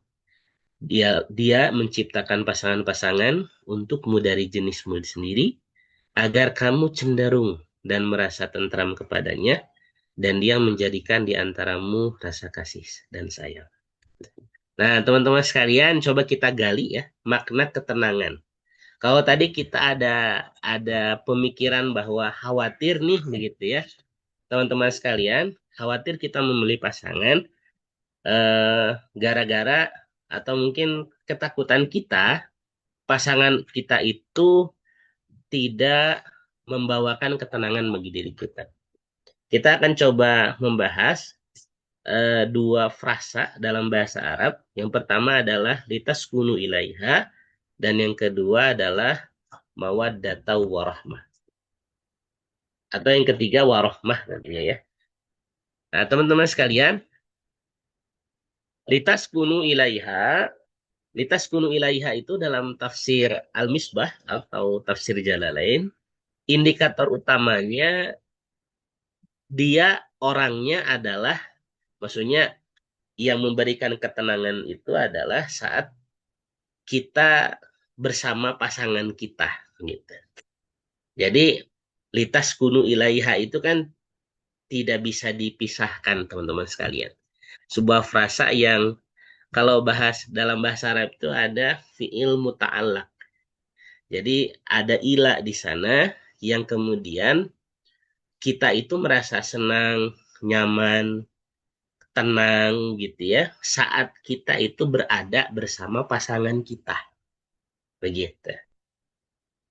dia menciptakan pasangan-pasangan untukmu dari jenismu sendiri, agar kamu cenderung dan merasa tentram kepadanya, dan dia menjadikan di antaramu rasa kasih dan sayang. Nah, teman-teman sekalian, coba kita gali ya makna ketenangan. Kalau tadi kita ada pemikiran bahwa khawatir nih begitu ya, teman-teman sekalian, khawatir kita memilih pasangan gara-gara atau mungkin ketakutan kita, pasangan kita itu tidak membawakan ketenangan bagi diri kita. Kita akan coba membahas dua frasa dalam bahasa Arab. Yang pertama adalah litaskunu ilaiha, dan yang kedua adalah mawaddatan warahmah. Atau yang ketiga warahmah nantinya ya. Nah, teman-teman sekalian, litaskunu ilaiha itu dalam tafsir Al-Misbah atau tafsir Jalalain, indikator utamanya dia orangnya adalah, maksudnya yang memberikan ketenangan itu adalah saat kita bersama pasangan kita gitu. Jadi litas kunu ilaiha itu kan tidak bisa dipisahkan teman-teman sekalian. Sebuah frasa yang kalau dalam bahasa Arab itu ada fi'il muta'allaq. Jadi ada ila di sana yang kemudian kita itu merasa senang, nyaman, tenang gitu ya saat kita itu berada bersama pasangan kita. Begitu.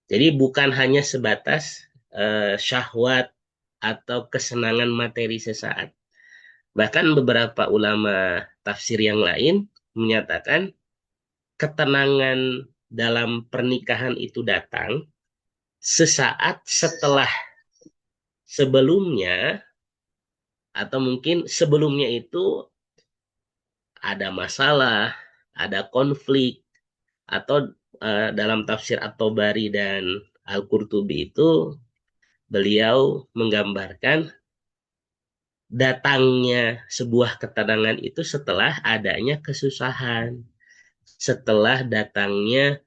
Jadi bukan hanya sebatas syahwat atau kesenangan materi sesaat. Bahkan beberapa ulama tafsir yang lain menyatakan ketenangan dalam pernikahan itu datang sesaat setelah sebelumnya, atau mungkin sebelumnya itu ada masalah, ada konflik, atau dalam tafsir At-Tabari dan Al-Qurtubi itu beliau menggambarkan datangnya sebuah ketenangan itu setelah adanya kesusahan, setelah datangnya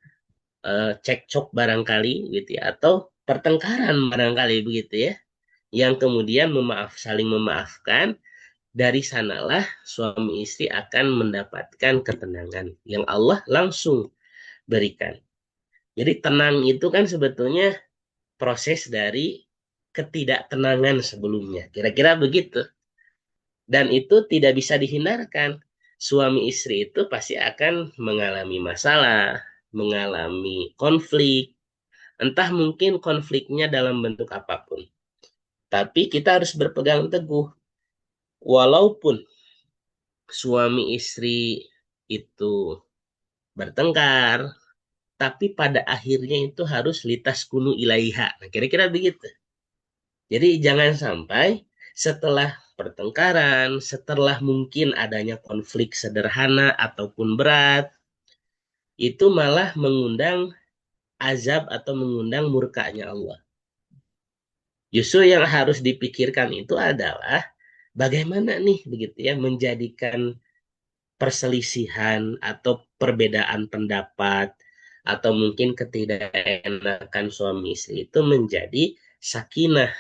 cekcok barangkali gitu ya, atau pertengkaran barangkali begitu ya, yang kemudian saling memaafkan. Dari sanalah suami istri akan mendapatkan ketenangan yang Allah langsung berikan. Jadi tenang itu kan sebetulnya proses dari ketidaktenangan sebelumnya. Kira-kira begitu. Dan itu tidak bisa dihindarkan. Suami istri itu pasti akan mengalami masalah, mengalami konflik. Entah mungkin konfliknya dalam bentuk apapun. Tapi kita harus berpegang teguh. Walaupun suami istri itu bertengkar, tapi pada akhirnya itu harus litas kunu ilaiha. Nah, kira-kira begitu. Jadi jangan sampai setelah pertengkaran, setelah mungkin adanya konflik sederhana ataupun berat, itu malah mengundang azab atau mengundang murkanya Allah. Justru yang harus dipikirkan itu adalah bagaimana nih begitu ya menjadikan perselisihan atau perbedaan pendapat atau mungkin ketidakenakan suami istri itu menjadi sakinah,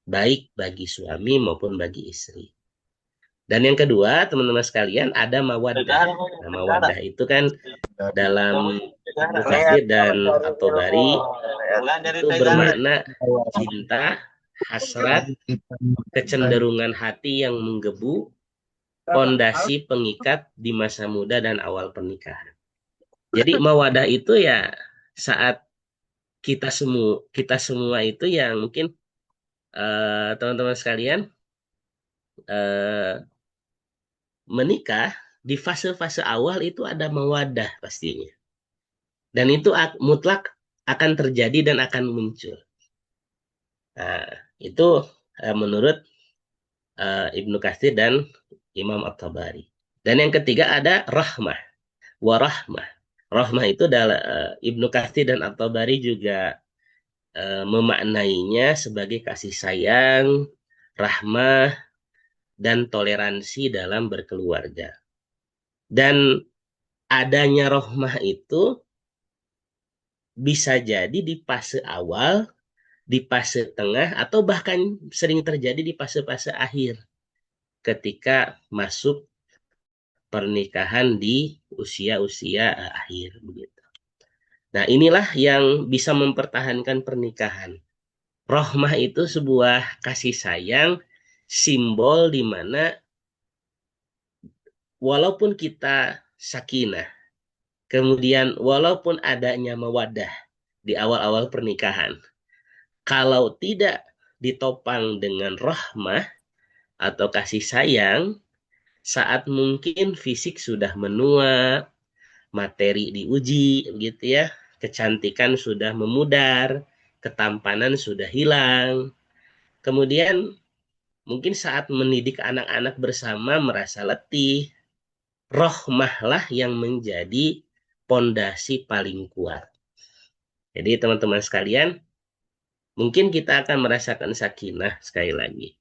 baik bagi suami maupun bagi istri. Dan yang kedua, teman-teman sekalian, ada mawaddah. Nah, mawaddah itu kan dalam Ibnu Katsir dan At-Tabari itu bermakna cinta, hasrat, kecenderungan hati yang menggebu, pondasi pengikat di masa muda dan awal pernikahan. Jadi mawadah itu ya saat kita semua itu yang mungkin teman-teman sekalian menikah di fase-fase awal itu ada mawadah pastinya. Dan itu mutlak akan terjadi dan akan muncul. Nah, itu menurut Ibnu Katsir dan Imam At-Tabari. Dan yang ketiga ada rahmah. Warahmah. Rahmah itu adalah Ibnu Katsir dan At-Tabari juga memaknainya sebagai kasih sayang, rahmah, dan toleransi dalam berkeluarga. Dan adanya rahmah itu bisa jadi di fase awal, di fase tengah, atau bahkan sering terjadi di fase-fase akhir ketika masuk pernikahan di usia-usia akhir begitu. Nah, inilah yang bisa mempertahankan pernikahan. Rahmah itu sebuah kasih sayang, simbol di mana walaupun kita sakinah, kemudian walaupun adanya mawaddah di awal-awal pernikahan, kalau tidak ditopang dengan rahmah atau kasih sayang, saat mungkin fisik sudah menua, materi diuji, gitu ya, kecantikan sudah memudar, ketampanan sudah hilang, kemudian mungkin saat mendidik anak-anak bersama merasa letih, rahmahlah yang menjadi pondasi paling kuat. Jadi teman-teman sekalian, mungkin kita akan merasakan sakinah sekali lagi.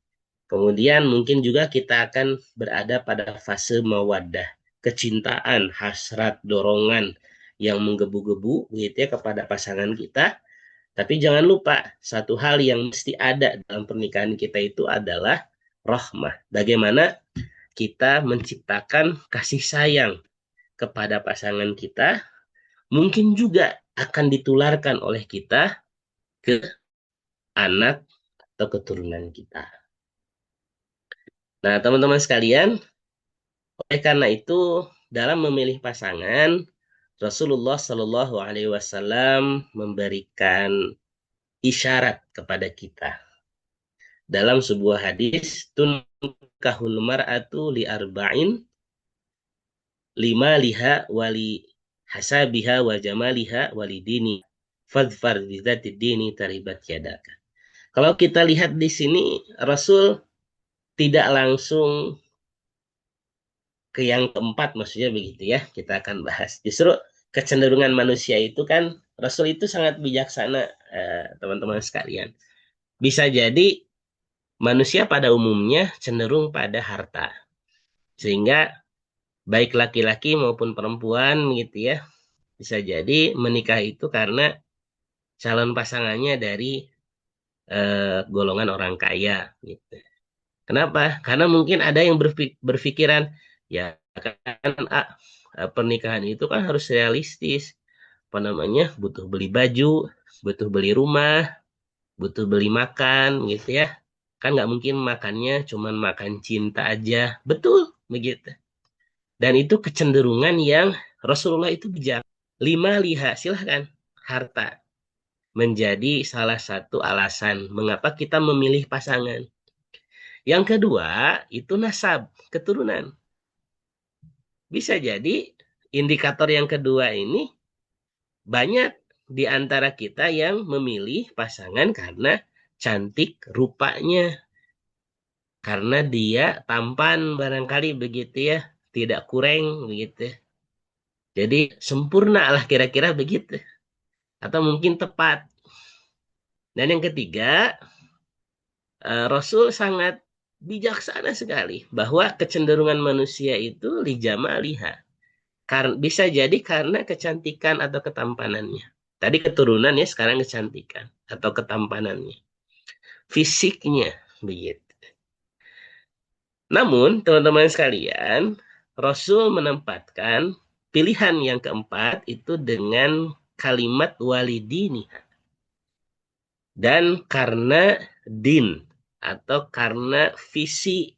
Kemudian mungkin juga kita akan berada pada fase mawaddah, kecintaan, hasrat, dorongan yang menggebu-gebu gitu ya kepada pasangan kita. Tapi jangan lupa, satu hal yang mesti ada dalam pernikahan kita itu adalah rahmah. Bagaimana kita menciptakan kasih sayang kepada pasangan kita, mungkin juga akan ditularkan oleh kita ke anak atau keturunan kita. Nah, teman-teman sekalian, oleh karena itu, dalam memilih pasangan, Rasulullah Shallallahu Alaihi Wasallam memberikan isyarat kepada kita. Dalam sebuah hadis, tunkahul mar'atu li arba'in, lima liha wali hasabiha wa jamaliha wali dini, fadfar bidzati dini taribat yadaka. Kalau kita lihat di sini, Rasul tidak langsung ke yang keempat, maksudnya begitu ya, kita akan bahas. Justru kecenderungan manusia itu kan, Rasul itu sangat bijaksana, teman-teman sekalian. Bisa jadi manusia pada umumnya cenderung pada harta. Sehingga baik laki-laki maupun perempuan gitu ya, bisa jadi menikah itu karena calon pasangannya dari golongan orang kaya gitu. Kenapa? Karena mungkin ada yang berpikiran, ya kan pernikahan itu kan harus realistis. Apa namanya? Butuh beli baju, butuh beli rumah, butuh beli makan gitu ya. Kan nggak mungkin makannya cuman makan cinta aja. Betul, begitu. Dan itu kecenderungan yang Rasulullah itu bijak. 5 liha, silahkan. Harta menjadi salah satu alasan mengapa kita memilih pasangan. Yang kedua, itu nasab, keturunan. Bisa jadi indikator yang kedua ini banyak di antara kita yang memilih pasangan karena cantik rupanya. Karena dia tampan barangkali begitu ya, tidak kurang begitu. Jadi sempurna lah kira-kira begitu. Atau mungkin tepat. Dan yang ketiga, Rasul sangat bijaksana sekali bahwa kecenderungan manusia itu lijamaliha. Bisa jadi karena kecantikan atau ketampanannya. Tadi keturunan ya, sekarang kecantikan atau ketampanannya. Fisiknya begitu. Namun, teman-teman sekalian, Rasul menempatkan pilihan yang keempat itu dengan kalimat walidiniha. Dan karena din atau karena visi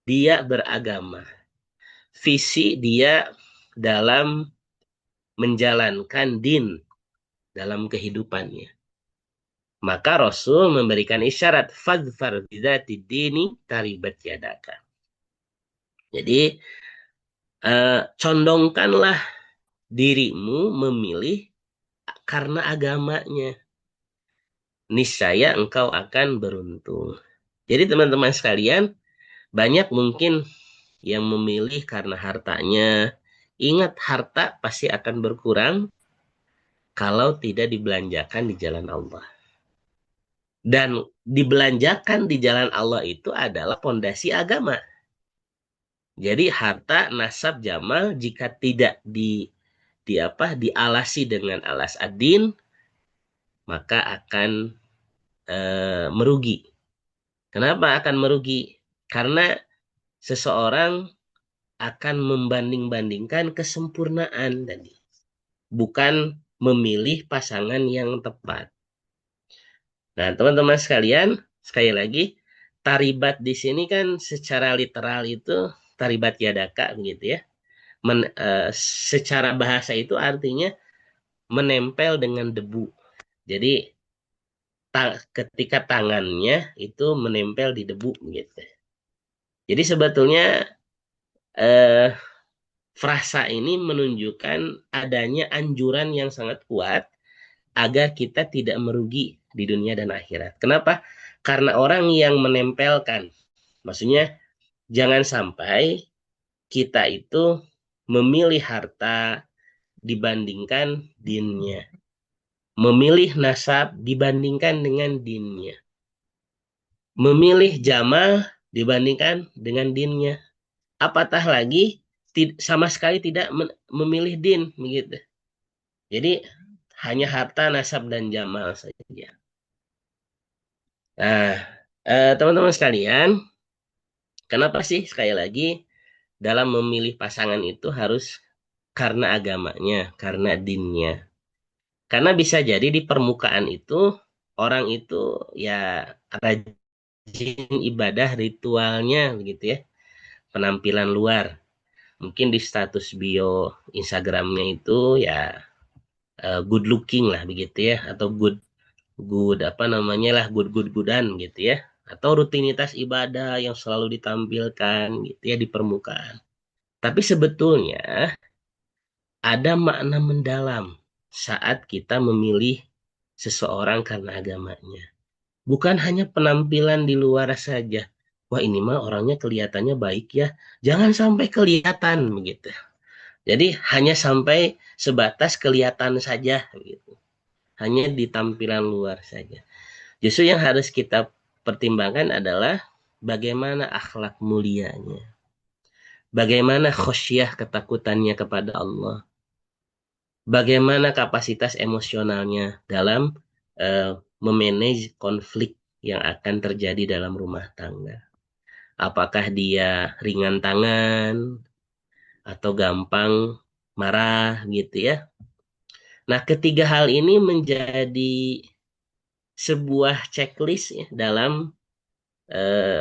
dia beragama. Visi dia dalam menjalankan din dalam kehidupannya. Maka Rasul memberikan isyarat fadfar bidzati dini taribat yadaka. Jadi condongkanlah dirimu memilih karena agamanya. Niscaya engkau akan beruntung. Jadi teman-teman sekalian, banyak mungkin yang memilih karena hartanya. Ingat, harta pasti akan berkurang kalau tidak dibelanjakan di jalan Allah. Dan dibelanjakan di jalan Allah itu adalah pondasi agama. Jadi harta, nasab, jamal jika tidak dialasi dengan alas ad-din, maka akan merugi. Kenapa akan merugi? Karena seseorang akan membanding-bandingkan kesempurnaan tadi, bukan memilih pasangan yang tepat. Nah, teman-teman sekalian, sekali lagi, taribat di sini kan secara literal itu taribat yadaka begitu ya. Secara bahasa itu artinya menempel dengan debu. Jadi ketika tangannya itu menempel di debu gitu. Jadi sebetulnya frasa ini menunjukkan adanya anjuran yang sangat kuat agar kita tidak merugi di dunia dan akhirat. Kenapa? Karena orang yang menempelkan, maksudnya jangan sampai kita itu memilih harta dibandingkan dinnya. memilih nasab dibandingkan dengan dinnya. Memilih jamal dibandingkan dengan dinnya. Apatah lagi sama sekali tidak memilih din begitu. Jadi hanya harta, nasab dan jamal saja. Nah, teman-teman sekalian, kenapa sih sekali lagi dalam memilih pasangan itu harus karena agamanya, karena dinnya. Karena bisa jadi di permukaan itu orang itu ya rajin ibadah ritualnya begitu ya, penampilan luar. Mungkin di status bio Instagramnya itu ya good looking lah begitu ya, atau good apa namanya lah, goodan gitu ya, atau rutinitas ibadah yang selalu ditampilkan gitu ya di permukaan. Tapi sebetulnya ada makna mendalam saat kita memilih seseorang karena agamanya. Bukan hanya penampilan di luar saja. Wah, ini mah orangnya kelihatannya baik ya. Jangan sampai kelihatan begitu. Jadi hanya sampai sebatas kelihatan saja begitu. Hanya di tampilan luar saja. Justru yang harus kita pertimbangkan adalah bagaimana akhlak mulianya. Bagaimana khosyah ketakutannya kepada Allah. Bagaimana kapasitas emosionalnya dalam memanage konflik yang akan terjadi dalam rumah tangga. Apakah dia ringan tangan atau gampang marah gitu ya. Nah, ketiga hal ini menjadi sebuah checklist ya, dalam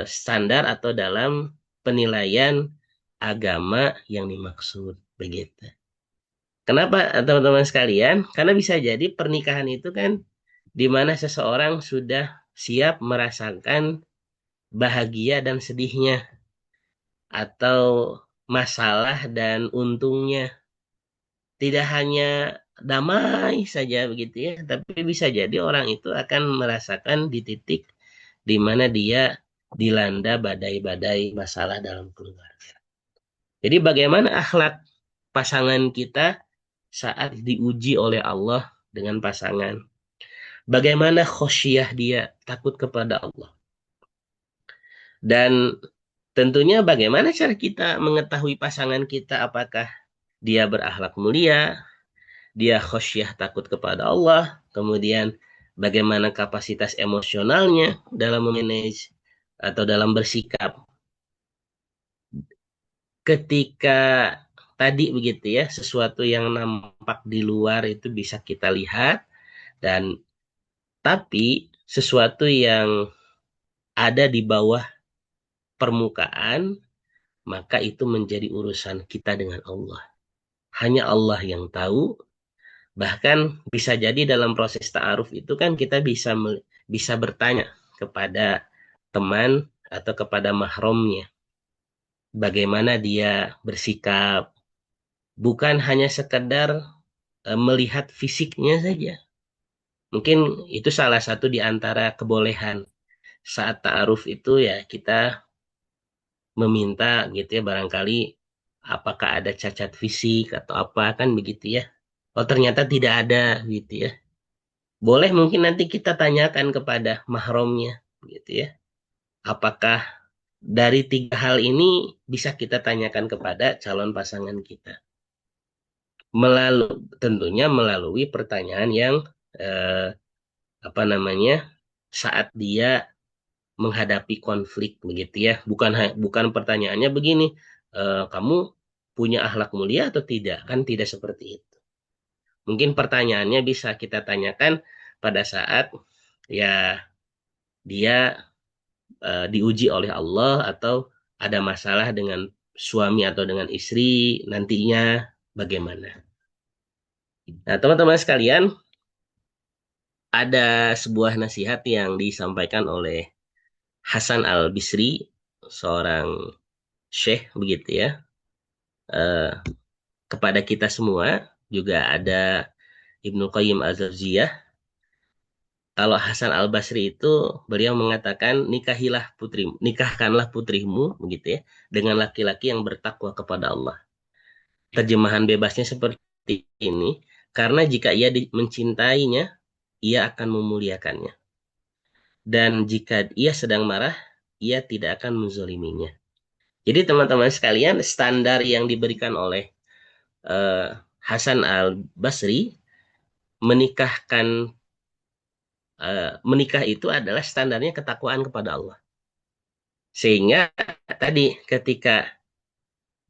standar atau dalam penilaian agama yang dimaksud begitu. Kenapa teman-teman sekalian? Karena bisa jadi pernikahan itu kan di mana seseorang sudah siap merasakan bahagia dan sedihnya, atau masalah dan untungnya. Tidak hanya damai saja begitu ya, tapi bisa jadi orang itu akan merasakan di titik di mana dia dilanda badai-badai masalah dalam keluarga. Jadi bagaimana akhlak pasangan kita saat diuji oleh Allah dengan pasangan? Bagaimana khosyah dia, takut kepada Allah? Dan tentunya bagaimana cara kita mengetahui pasangan kita, apakah dia berakhlak mulia, dia khosyah takut kepada Allah, kemudian bagaimana kapasitas emosionalnya dalam memanage atau dalam bersikap. Ketika tadi begitu ya, sesuatu yang nampak di luar itu bisa kita lihat, dan tapi sesuatu yang ada di bawah permukaan, maka itu menjadi urusan kita dengan Allah. Hanya Allah yang tahu. Bahkan bisa jadi dalam proses ta'aruf itu kan kita bisa bertanya kepada teman atau kepada mahramnya. Bagaimana dia bersikap. Bukan hanya sekedar melihat fisiknya saja. Mungkin itu salah satu di antara kebolehan. Saat ta'aruf itu ya kita meminta gitu ya, barangkali apakah ada cacat fisik atau apa kan begitu ya. Oh, ternyata tidak ada gitu ya. Boleh mungkin nanti kita tanyakan kepada mahramnya gitu ya. Apakah dari tiga hal ini bisa kita tanyakan kepada calon pasangan kita. Tentunya melalui pertanyaan yang saat dia menghadapi konflik begitu ya. Bukan pertanyaannya begini, kamu punya akhlak mulia atau tidak? Kan tidak seperti itu. Mungkin pertanyaannya bisa kita tanyakan pada saat ya dia diuji oleh Allah atau ada masalah dengan suami atau dengan istri, nantinya bagaimana. Nah, teman-teman sekalian, ada sebuah nasihat yang disampaikan oleh Hasan Al-Bisri, seorang syekh begitu ya, kepada kita semua. Juga ada Ibnu Qayyim Al-Jauziyah. Kalau Hasan Al-Basri itu beliau mengatakan, nikahkanlah putrimu begitu ya, dengan laki-laki yang bertakwa kepada Allah. Terjemahan bebasnya seperti ini, karena jika ia mencintainya ia akan memuliakannya. Dan jika ia sedang marah, ia tidak akan menzoliminya. Jadi teman-teman sekalian, standar yang diberikan oleh Hasan al-Basri menikah itu adalah standarnya ketakwaan kepada Allah. Sehingga tadi ketika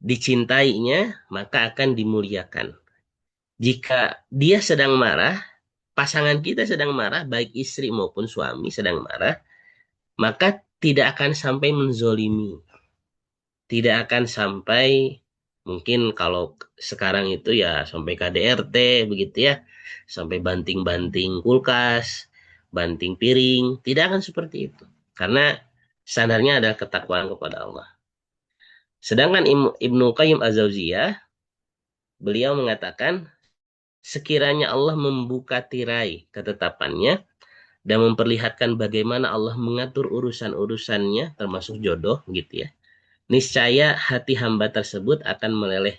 dicintainya, maka akan dimuliakan. Jika dia sedang marah, pasangan kita sedang marah, baik istri maupun suami sedang marah, maka tidak akan sampai menzolimi. Tidak akan sampai, mungkin kalau sekarang itu ya sampai KDRT begitu ya, sampai banting-banting kulkas, banting piring, tidak akan seperti itu. Karena standarnya adalah ketakwaan kepada Allah. Sedangkan Ibnu Qayyim Az-Jauziyah, beliau mengatakan, sekiranya Allah membuka tirai ketetapannya dan memperlihatkan bagaimana Allah mengatur urusan-urusannya, termasuk jodoh gitu ya, niscaya hati hamba tersebut akan meleleh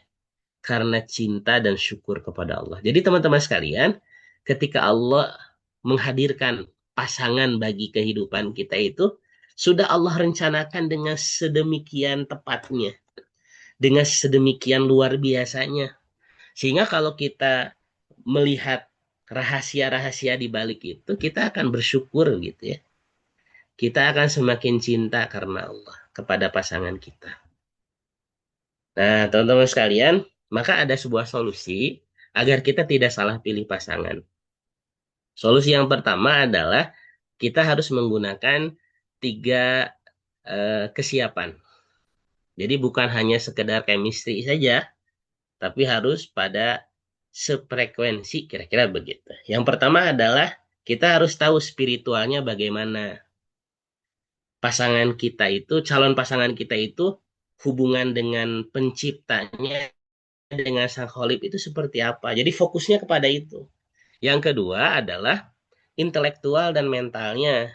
karena cinta dan syukur kepada Allah. Jadi teman-teman sekalian, ketika Allah menghadirkan pasangan bagi kehidupan kita itu, sudah Allah rencanakan dengan sedemikian tepatnya, dengan sedemikian luar biasanya. Sehingga kalau kita melihat rahasia-rahasia di balik itu, kita akan bersyukur gitu ya. Kita akan semakin cinta karena Allah kepada pasangan kita. Nah, teman-teman sekalian, maka ada sebuah solusi agar kita tidak salah pilih pasangan. Solusi yang pertama adalah kita harus menggunakan 3 kesiapan. Jadi bukan hanya sekedar chemistry saja, tapi harus pada sefrekuensi, kira-kira begitu. Yang pertama adalah kita harus tahu spiritualnya bagaimana. Pasangan kita itu, calon pasangan kita itu hubungan dengan penciptanya, dengan sang Khalib itu seperti apa. Jadi fokusnya kepada itu. Yang kedua adalah intelektual dan mentalnya.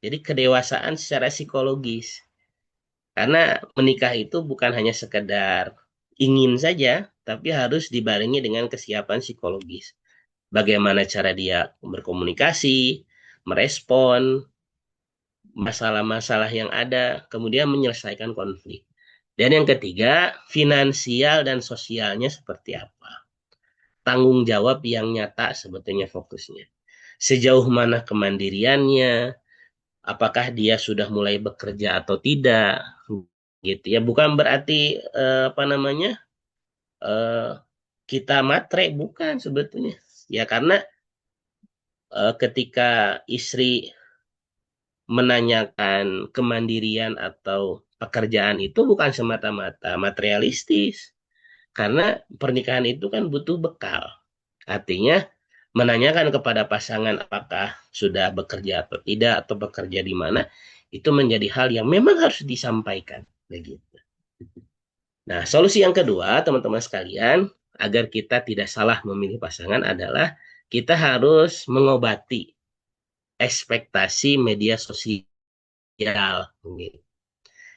Jadi kedewasaan secara psikologis. Karena menikah itu bukan hanya sekedar ingin saja, tapi harus dibarengi dengan kesiapan psikologis. Bagaimana cara dia berkomunikasi, merespon masalah-masalah yang ada, kemudian menyelesaikan konflik. Dan yang ketiga, finansial dan sosialnya seperti apa. Tanggung jawab yang nyata sebetulnya fokusnya. Sejauh mana kemandiriannya, apakah dia sudah mulai bekerja atau tidak, gitu ya. Bukan berarti kita matre, bukan sebetulnya. Ya karena ketika istri menanyakan kemandirian atau pekerjaan itu bukan semata-mata materialistis. Karena pernikahan itu kan butuh bekal. Artinya menanyakan kepada pasangan apakah sudah bekerja atau tidak, atau bekerja di mana, itu menjadi hal yang memang harus disampaikan. Begitu. Nah, solusi yang kedua, teman-teman sekalian, agar kita tidak salah memilih pasangan adalah kita harus mengobati ekspektasi media sosial.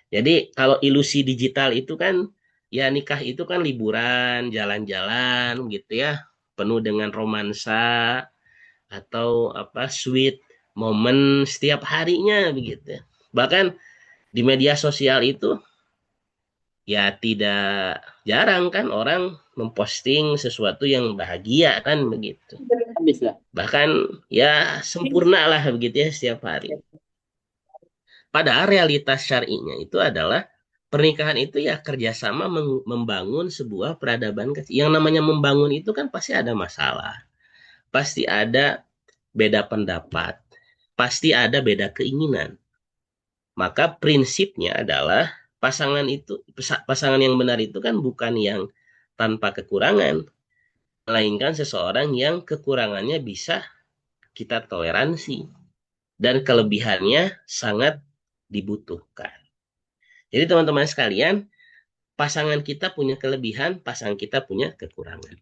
Jadi kalau ilusi digital itu kan, ya nikah itu kan liburan, jalan-jalan gitu ya, penuh dengan romansa atau sweet moment setiap harinya begitu. Bahkan di media sosial itu ya tidak jarang kan orang memposting sesuatu yang bahagia kan begitu. Bahkan ya sempurna lah begitu ya setiap hari. Padahal realitas syar'inya itu adalah pernikahan itu ya kerjasama membangun sebuah peradaban. Yang namanya membangun itu kan pasti ada masalah. Pasti ada beda pendapat. Pasti ada beda keinginan. Maka prinsipnya adalah pasangan yang benar itu kan bukan yang tanpa kekurangan. Melainkan seseorang yang kekurangannya bisa kita toleransi. Dan kelebihannya sangat dibutuhkan. Jadi teman-teman sekalian, pasangan kita punya kelebihan, pasangan kita punya kekurangan.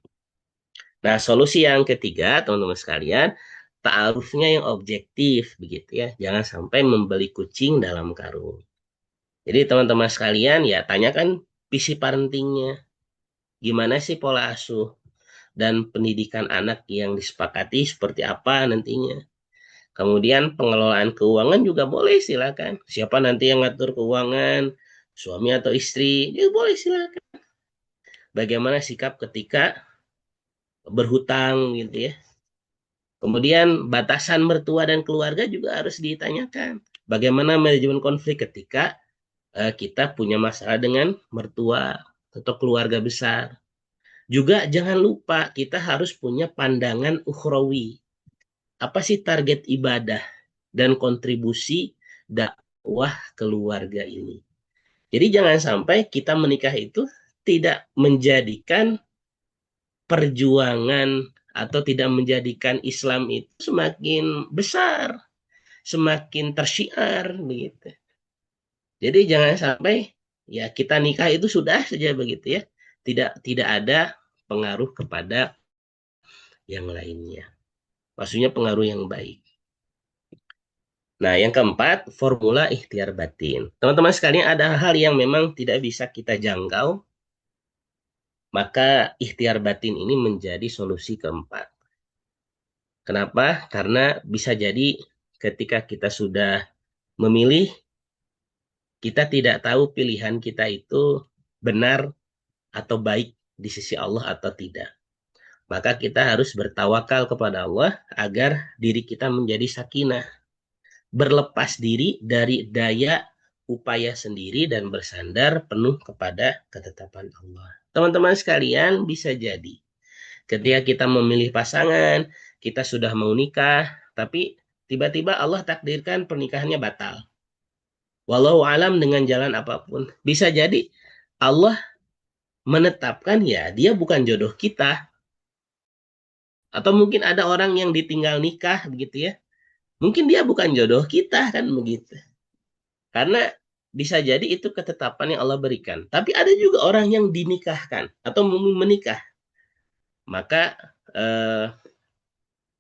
Nah, solusi yang ketiga, teman-teman sekalian, ta'arufnya yang objektif begitu ya. Jangan sampai membeli kucing dalam karung. Jadi teman-teman sekalian ya tanyakan visi parentingnya. Gimana sih pola asuh? dan pendidikan anak yang disepakati seperti apa nantinya. Kemudian pengelolaan keuangan juga boleh, silakan. Siapa nanti yang ngatur keuangan, suami atau istri, ya boleh, silakan. Bagaimana sikap ketika berhutang gitu ya. Kemudian batasan mertua dan keluarga juga harus ditanyakan. Bagaimana manajemen konflik ketika kita punya masalah dengan mertua atau keluarga besar. Juga jangan lupa kita harus punya pandangan ukhrawi. Apa sih target ibadah dan kontribusi dakwah keluarga ini? Jadi jangan sampai kita menikah itu tidak menjadikan perjuangan atau tidak menjadikan Islam itu semakin besar, semakin tersyiar begitu. Jadi jangan sampai ya kita nikah itu sudah saja begitu ya. Tidak ada pengaruh kepada yang lainnya. Maksudnya pengaruh yang baik. Nah, yang keempat, formula ikhtiar batin. Teman-teman sekalian, ada hal yang memang tidak bisa kita jangkau, maka ikhtiar batin ini menjadi solusi keempat. Kenapa? Karena bisa jadi ketika kita sudah memilih, kita tidak tahu pilihan kita itu benar atau baik di sisi Allah atau tidak. Maka kita harus bertawakal kepada Allah agar diri kita menjadi sakinah. Berlepas diri dari daya upaya sendiri dan bersandar penuh kepada ketetapan Allah. Teman-teman sekalian, bisa jadi ketika kita memilih pasangan, kita sudah mau nikah, tapi tiba-tiba Allah takdirkan pernikahannya batal. Walau alam dengan jalan apapun. Bisa jadi Allah menetapkan ya dia bukan jodoh kita. Atau mungkin ada orang yang ditinggal nikah begitu ya. Mungkin dia bukan jodoh kita kan begitu. Karena bisa jadi itu ketetapan yang Allah berikan. Tapi ada juga orang yang dinikahkan atau menikah. Maka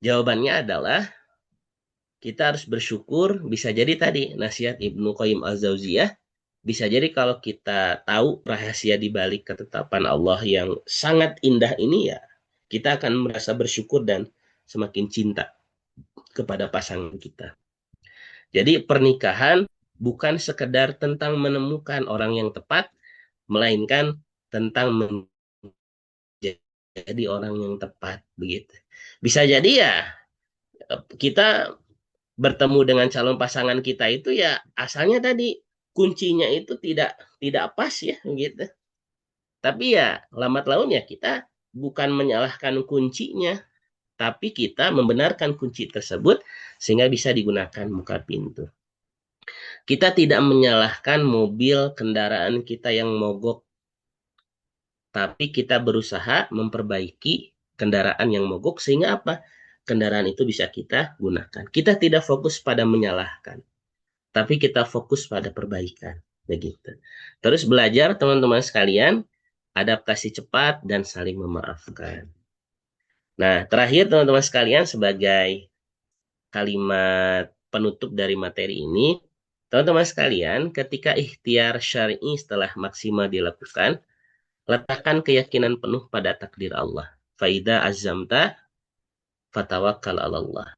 jawabannya adalah kita harus bersyukur. Bisa jadi tadi nasihat Ibnu Qayyim Al-Jauziyah. Bisa jadi kalau kita tahu rahasia di balik ketetapan Allah yang sangat indah ini ya, kita akan merasa bersyukur dan semakin cinta kepada pasangan kita. Jadi pernikahan bukan sekedar tentang menemukan orang yang tepat, melainkan tentang menjadi orang yang tepat begitu. Bisa jadi ya kita bertemu dengan calon pasangan kita itu ya asalnya tadi kuncinya itu tidak pas ya gitu. Tapi ya lambat laun ya kita bukan menyalahkan kuncinya, tapi kita membenarkan kunci tersebut sehingga bisa digunakan muka pintu. Kita tidak menyalahkan mobil kendaraan kita yang mogok, tapi kita berusaha memperbaiki kendaraan yang mogok sehingga apa? Kendaraan itu bisa kita gunakan. Kita tidak fokus pada menyalahkan, tapi kita fokus pada perbaikan. Begitu. Terus belajar teman-teman sekalian, adaptasi cepat dan saling memaafkan. Nah, terakhir teman-teman sekalian sebagai kalimat penutup dari materi ini, teman-teman sekalian, ketika ikhtiar syar'i setelah maksimal dilakukan, letakkan keyakinan penuh pada takdir Allah. Faida azamta fatawakkal 'ala Allah.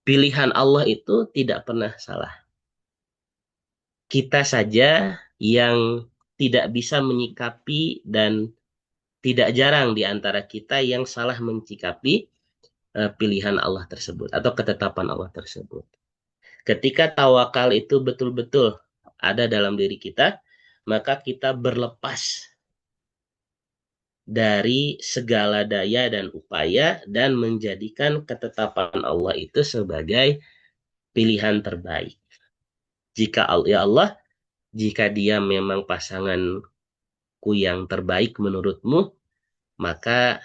Pilihan Allah itu tidak pernah salah. Kita saja yang tidak bisa menyikapi dan tidak jarang di antara kita yang salah menyikapi pilihan Allah tersebut atau ketetapan Allah tersebut. Ketika tawakal itu betul-betul ada dalam diri kita, maka kita berlepas dari segala daya dan upaya dan menjadikan ketetapan Allah itu sebagai pilihan terbaik. Jika ya Allah, jika dia memang pasanganku yang terbaik menurutmu, maka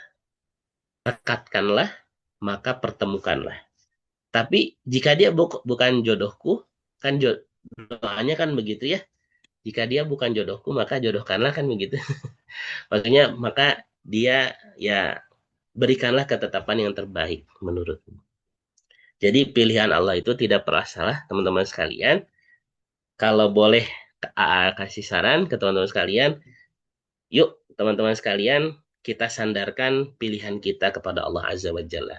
rekatkanlah, maka pertemukanlah. Tapi jika dia bukan jodohku, kan doanya kan begitu ya. Jika dia bukan jodohku, maka jodohkanlah kan begitu. Maksudnya maka dia ya berikanlah ketetapan yang terbaik menurutmu. Jadi pilihan Allah itu tidak pernah salah, teman-teman sekalian. Kalau boleh kasih saran ke teman-teman sekalian, yuk teman-teman sekalian kita sandarkan pilihan kita kepada Allah Azza wa Jalla.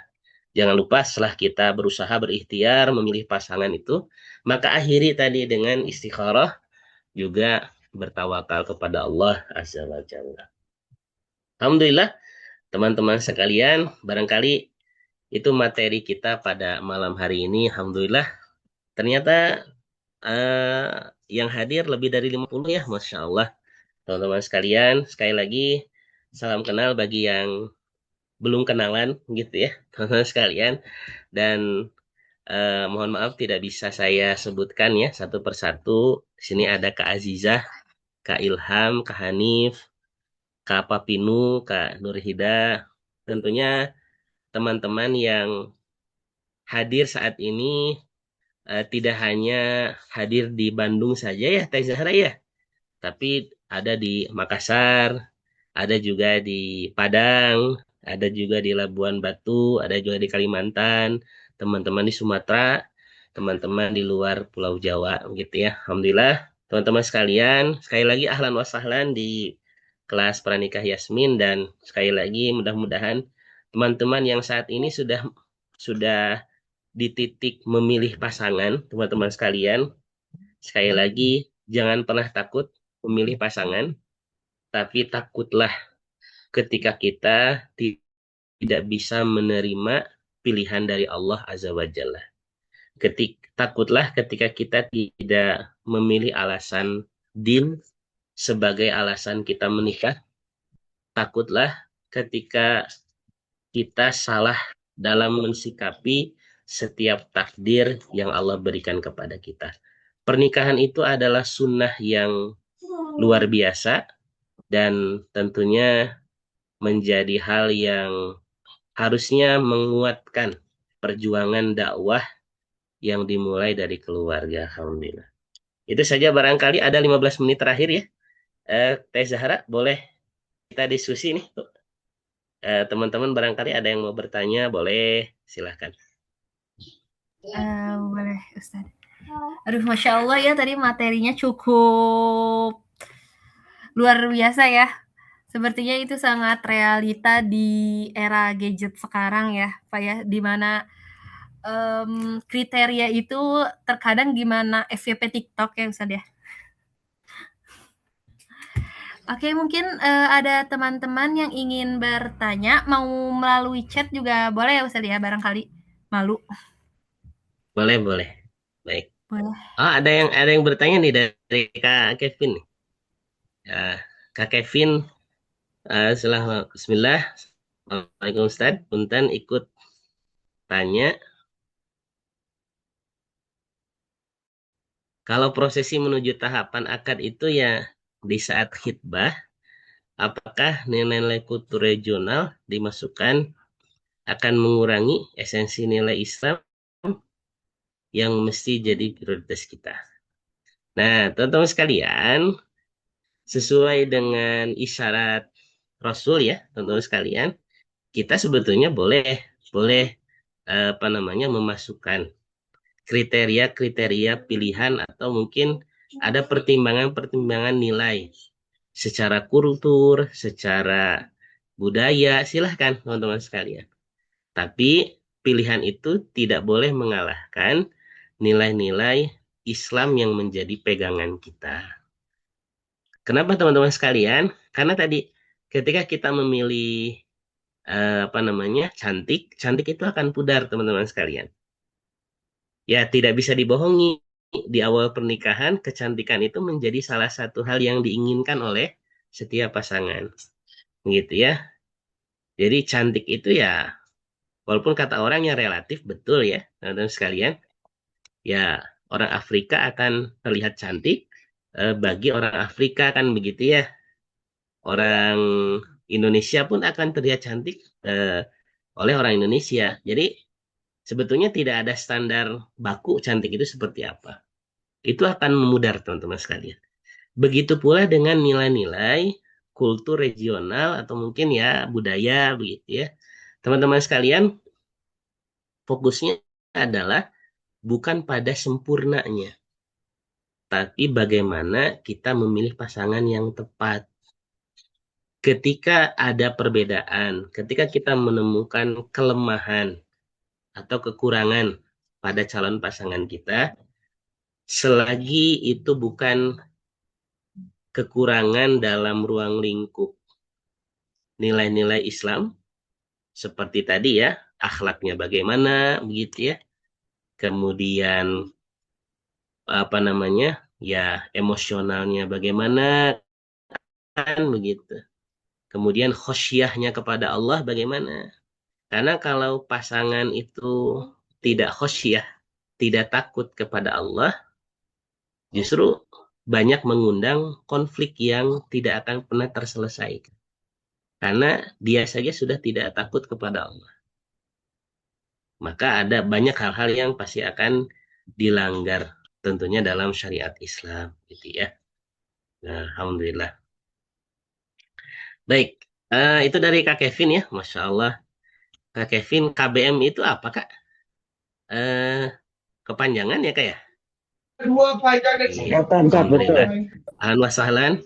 Jangan lupa setelah kita berusaha berikhtiar memilih pasangan itu, maka akhiri tadi dengan istikharah, juga bertawakal kepada Allah Azza wa Jalla. Alhamdulillah, teman-teman sekalian, barangkali itu materi kita pada malam hari ini. Alhamdulillah, ternyata yang hadir lebih dari 50 ya, Masya Allah. Teman-teman sekalian, sekali lagi, salam kenal bagi yang belum kenalan gitu ya, teman-teman sekalian. Dan mohon maaf tidak bisa saya sebutkan ya satu persatu. Di sini ada Kak Azizah, Kak Ilham, Kak Hanif, Kak Papinu, Kak Nurhida. Tentunya teman-teman yang hadir saat ini tidak hanya hadir di Bandung saja ya Teh Zahra ya, tapi ada di Makassar, ada juga di Padang, ada juga di Labuan Batu, ada juga di Kalimantan, teman-teman di Sumatera, teman-teman di luar Pulau Jawa gitu ya. Alhamdulillah, teman-teman sekalian, sekali lagi ahlan wa sahlan di kelas Pranikah Yasmin, dan sekali lagi mudah-mudahan teman-teman yang saat ini sudah di titik memilih pasangan, teman-teman sekalian, sekali lagi jangan pernah takut memilih pasangan, tapi takutlah ketika kita tidak bisa menerima pilihan dari Allah Azza wa Jalla. Takutlah ketika kita tidak memilih alasan din sebagai alasan kita menikah. Takutlah ketika kita salah dalam mensikapi setiap takdir yang Allah berikan kepada kita. Pernikahan itu adalah sunnah yang luar biasa, dan tentunya menjadi hal yang harusnya menguatkan perjuangan dakwah yang dimulai dari keluarga. Alhamdulillah. Itu saja, barangkali ada 15 menit terakhir ya. Teh Zahra, boleh kita diskusi nih. Teman-teman barangkali ada yang mau bertanya, boleh silahkan. Boleh Ustaz. Aduh, Masya Allah ya, tadi materinya cukup luar biasa ya. Sepertinya itu sangat realita di era gadget sekarang ya, Pak ya, di mana kriteria itu terkadang gimana FYP TikTok ya Ustaz ya. Oke, mungkin ada teman-teman yang ingin bertanya, mau melalui chat juga boleh ya Ustaz ya, barangkali malu. Boleh. Baik. Boleh. Oh, ada yang bertanya nih dari Kak Kevin nih. Kak Kevin, Bismillah. Assalamualaikum Ustaz. Punten ikut tanya. Kalau prosesi menuju tahapan akad itu ya di saat khitbah, apakah nilai-nilai kultur regional dimasukkan akan mengurangi esensi nilai Islam yang mesti jadi prioritas kita. Nah, teman-teman sekalian, sesuai dengan isyarat Rasul ya, teman-teman sekalian, kita sebetulnya boleh memasukkan kriteria-kriteria pilihan, atau mungkin ada pertimbangan-pertimbangan nilai secara kultur, secara budaya, silahkan teman-teman sekalian. Tapi pilihan itu tidak boleh mengalahkan nilai-nilai Islam yang menjadi pegangan kita. Kenapa teman-teman sekalian? Karena tadi ketika kita memilih cantik itu akan pudar teman-teman sekalian. Ya tidak bisa dibohongi, di awal pernikahan kecantikan itu menjadi salah satu hal yang diinginkan oleh setiap pasangan. Gitu ya. Jadi cantik itu ya, walaupun kata orangnya relatif, betul ya teman-teman sekalian. Ya orang Afrika akan terlihat cantik bagi orang Afrika, kan begitu ya. Orang Indonesia pun akan terlihat cantik oleh orang Indonesia. Jadi sebetulnya tidak ada standar baku cantik itu seperti apa. Itu akan memudar teman-teman sekalian. Begitu pula dengan nilai-nilai kultur regional atau mungkin ya budaya begitu ya. Teman-teman sekalian, fokusnya adalah bukan pada sempurnanya, tapi bagaimana kita memilih pasangan yang tepat. ketika ada perbedaan, ketika kita menemukan kelemahan atau kekurangan pada calon pasangan kita, selagi itu bukan kekurangan dalam ruang lingkup nilai-nilai Islam, seperti tadi ya, akhlaknya bagaimana, begitu ya, kemudian apa namanya, ya emosionalnya bagaimana, kan begitu. Kemudian khosyahnya kepada Allah bagaimana? Karena kalau pasangan itu tidak khosyah, tidak takut kepada Allah, justru banyak mengundang konflik yang tidak akan pernah terselesaikan. Karena dia saja sudah tidak takut kepada Allah. Maka ada banyak hal-hal yang pasti akan dilanggar tentunya dalam syariat Islam, gitu ya. Nah, alhamdulillah. Baik, itu dari Kak Kevin ya, Masya Allah. Kak Kevin, KBM itu apa Kak? Kepanjangan ya Kak ya? Dua panjang dan Singkatan, Kak, betul. Ahlan wa sahlan.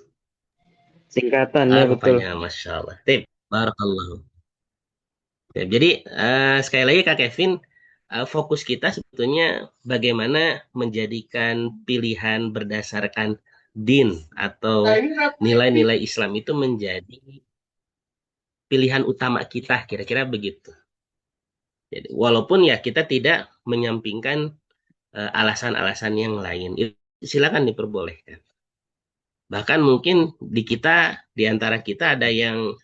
Singkatan, ya betul. Kepanjangan, Masya Allah. Tip, barakallahu. Jadi sekali lagi Kak Kevin, fokus kita sebetulnya bagaimana menjadikan pilihan berdasarkan din atau nilai-nilai Islam itu menjadi pilihan utama kita, kira-kira begitu. Jadi, walaupun ya kita tidak menyampingkan alasan-alasan yang lain, silakan diperbolehkan. Bahkan mungkin di antara kita ada yang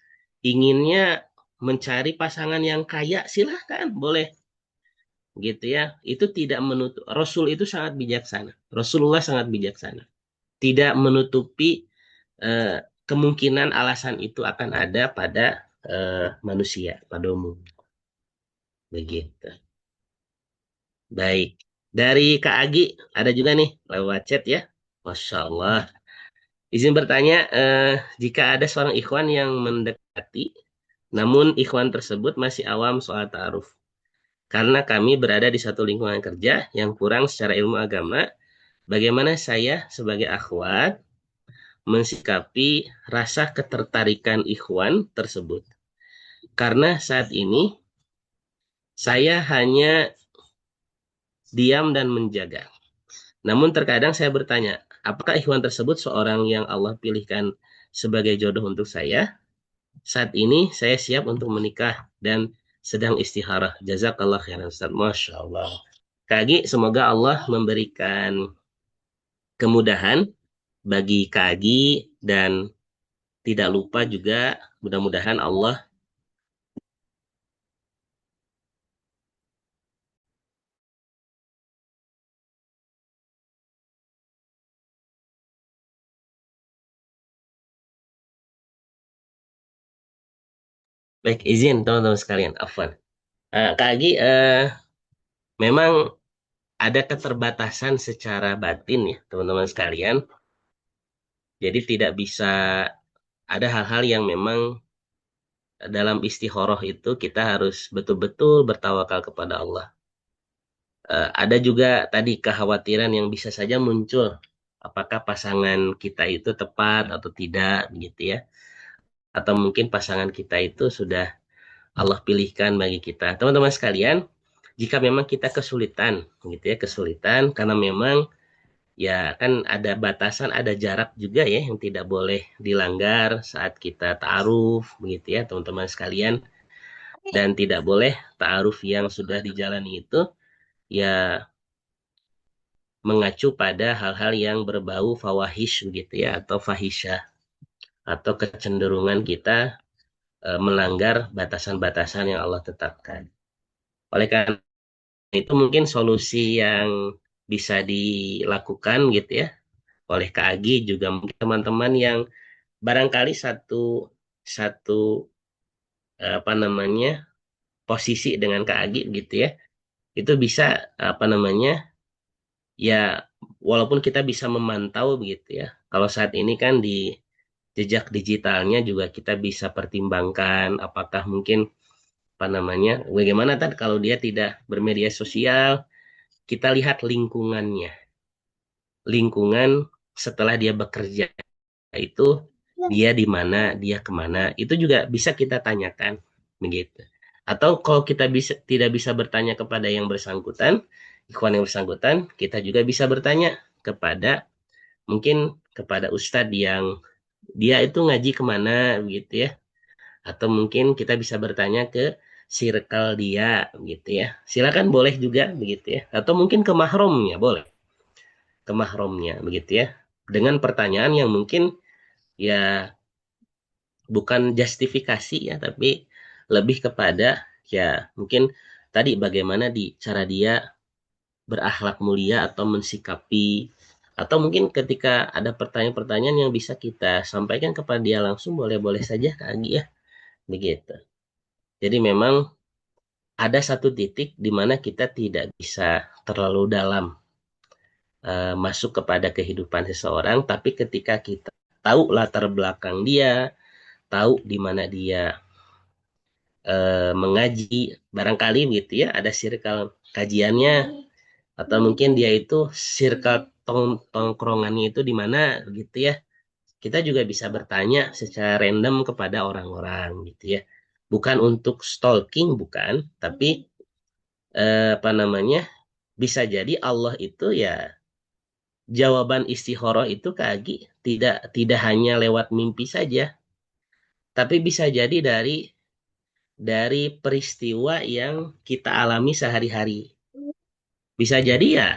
inginnya mencari pasangan yang kaya, silahkan, boleh. Gitu ya. Itu tidak menutup. Rasul itu sangat bijaksana. Rasulullah sangat bijaksana. Tidak menutupi kemungkinan alasan itu akan ada pada manusia, pada umum. Begitu. Baik. Dari Kak Agi, ada juga nih lewat chat ya. Masya Allah. Izin bertanya, jika ada seorang ikhwan yang mendekati, namun ikhwan tersebut masih awam soal ta'aruf. Karena kami berada di satu lingkungan kerja yang kurang secara ilmu agama, bagaimana saya sebagai akhwat mensikapi rasa ketertarikan ikhwan tersebut? Karena saat ini saya hanya diam dan menjaga. Namun terkadang saya bertanya, apakah ikhwan tersebut seorang yang Allah pilihkan sebagai jodoh untuk saya? Saat ini saya siap untuk menikah dan sedang istikharah. Jazakallah khairan Ustaz. Masya Allah. Kak Agi, semoga Allah memberikan kemudahan bagi Kak Agi dan tidak lupa juga mudah-mudahan Allah baik, izin teman-teman sekalian, afwan. Kak Agi, memang ada keterbatasan secara batin ya teman-teman sekalian. Jadi tidak bisa, ada hal-hal yang memang dalam istikharah itu kita harus betul-betul bertawakal kepada Allah. Ada juga tadi kekhawatiran yang bisa saja muncul. Apakah pasangan kita itu tepat atau tidak, gitu ya. Atau mungkin pasangan kita itu sudah Allah pilihkan bagi kita. Teman-teman sekalian, jika memang kita kesulitan, gitu ya, kesulitan karena memang ya kan ada batasan, ada jarak juga ya yang tidak boleh dilanggar saat kita ta'aruf, begitu ya, teman-teman sekalian. Dan tidak boleh ta'aruf yang sudah dijalani itu ya mengacu pada hal-hal yang berbau fawahish begitu ya, atau fahisyah, atau kecenderungan kita melanggar batasan-batasan yang Allah tetapkan. Oleh karena itu mungkin solusi yang bisa dilakukan gitu ya oleh Kak Agi, juga mungkin teman-teman yang barangkali satu apa namanya posisi dengan Kak Agi gitu ya, itu bisa apa namanya ya, walaupun kita bisa memantau begitu ya. Kalau saat ini kan di jejak digitalnya juga kita bisa pertimbangkan apakah mungkin apa namanya, bagaimana tadi kalau dia tidak bermedia sosial, kita lihat lingkungannya. Lingkungan setelah dia bekerja itu dia di mana, dia kemana, itu juga bisa kita tanyakan begitu. Atau kalau kita tidak bisa bertanya kepada yang bersangkutan, ikhwan yang bersangkutan, kita juga bisa bertanya kepada mungkin kepada ustadz yang dia itu ngaji kemana begitu ya. Atau mungkin kita bisa bertanya ke circle dia gitu ya. Silakan boleh juga begitu ya. Atau mungkin ke mahromnya boleh. Ke mahromnya begitu ya. Dengan pertanyaan yang mungkin ya bukan justifikasi ya, tapi lebih kepada ya mungkin tadi bagaimana cara dia berakhlak mulia atau mensikapi, atau mungkin ketika ada pertanyaan-pertanyaan yang bisa kita sampaikan kepada dia langsung, boleh-boleh saja Kak Agi ya begitu. Jadi memang ada satu titik di mana kita tidak bisa terlalu dalam masuk kepada kehidupan seseorang, tapi ketika kita tahu latar belakang dia, tahu di mana dia mengaji, barangkali gitu ya, ada circle kajiannya, atau mungkin dia itu circle tongkrongannya itu di mana gitu ya. Kita juga bisa bertanya secara random kepada orang-orang gitu ya. Bukan untuk stalking, bukan, tapi apa namanya, bisa jadi Allah itu ya jawaban istikharah itu Kak Agi tidak hanya lewat mimpi saja, tapi bisa jadi dari peristiwa yang kita alami sehari-hari. Bisa jadi ya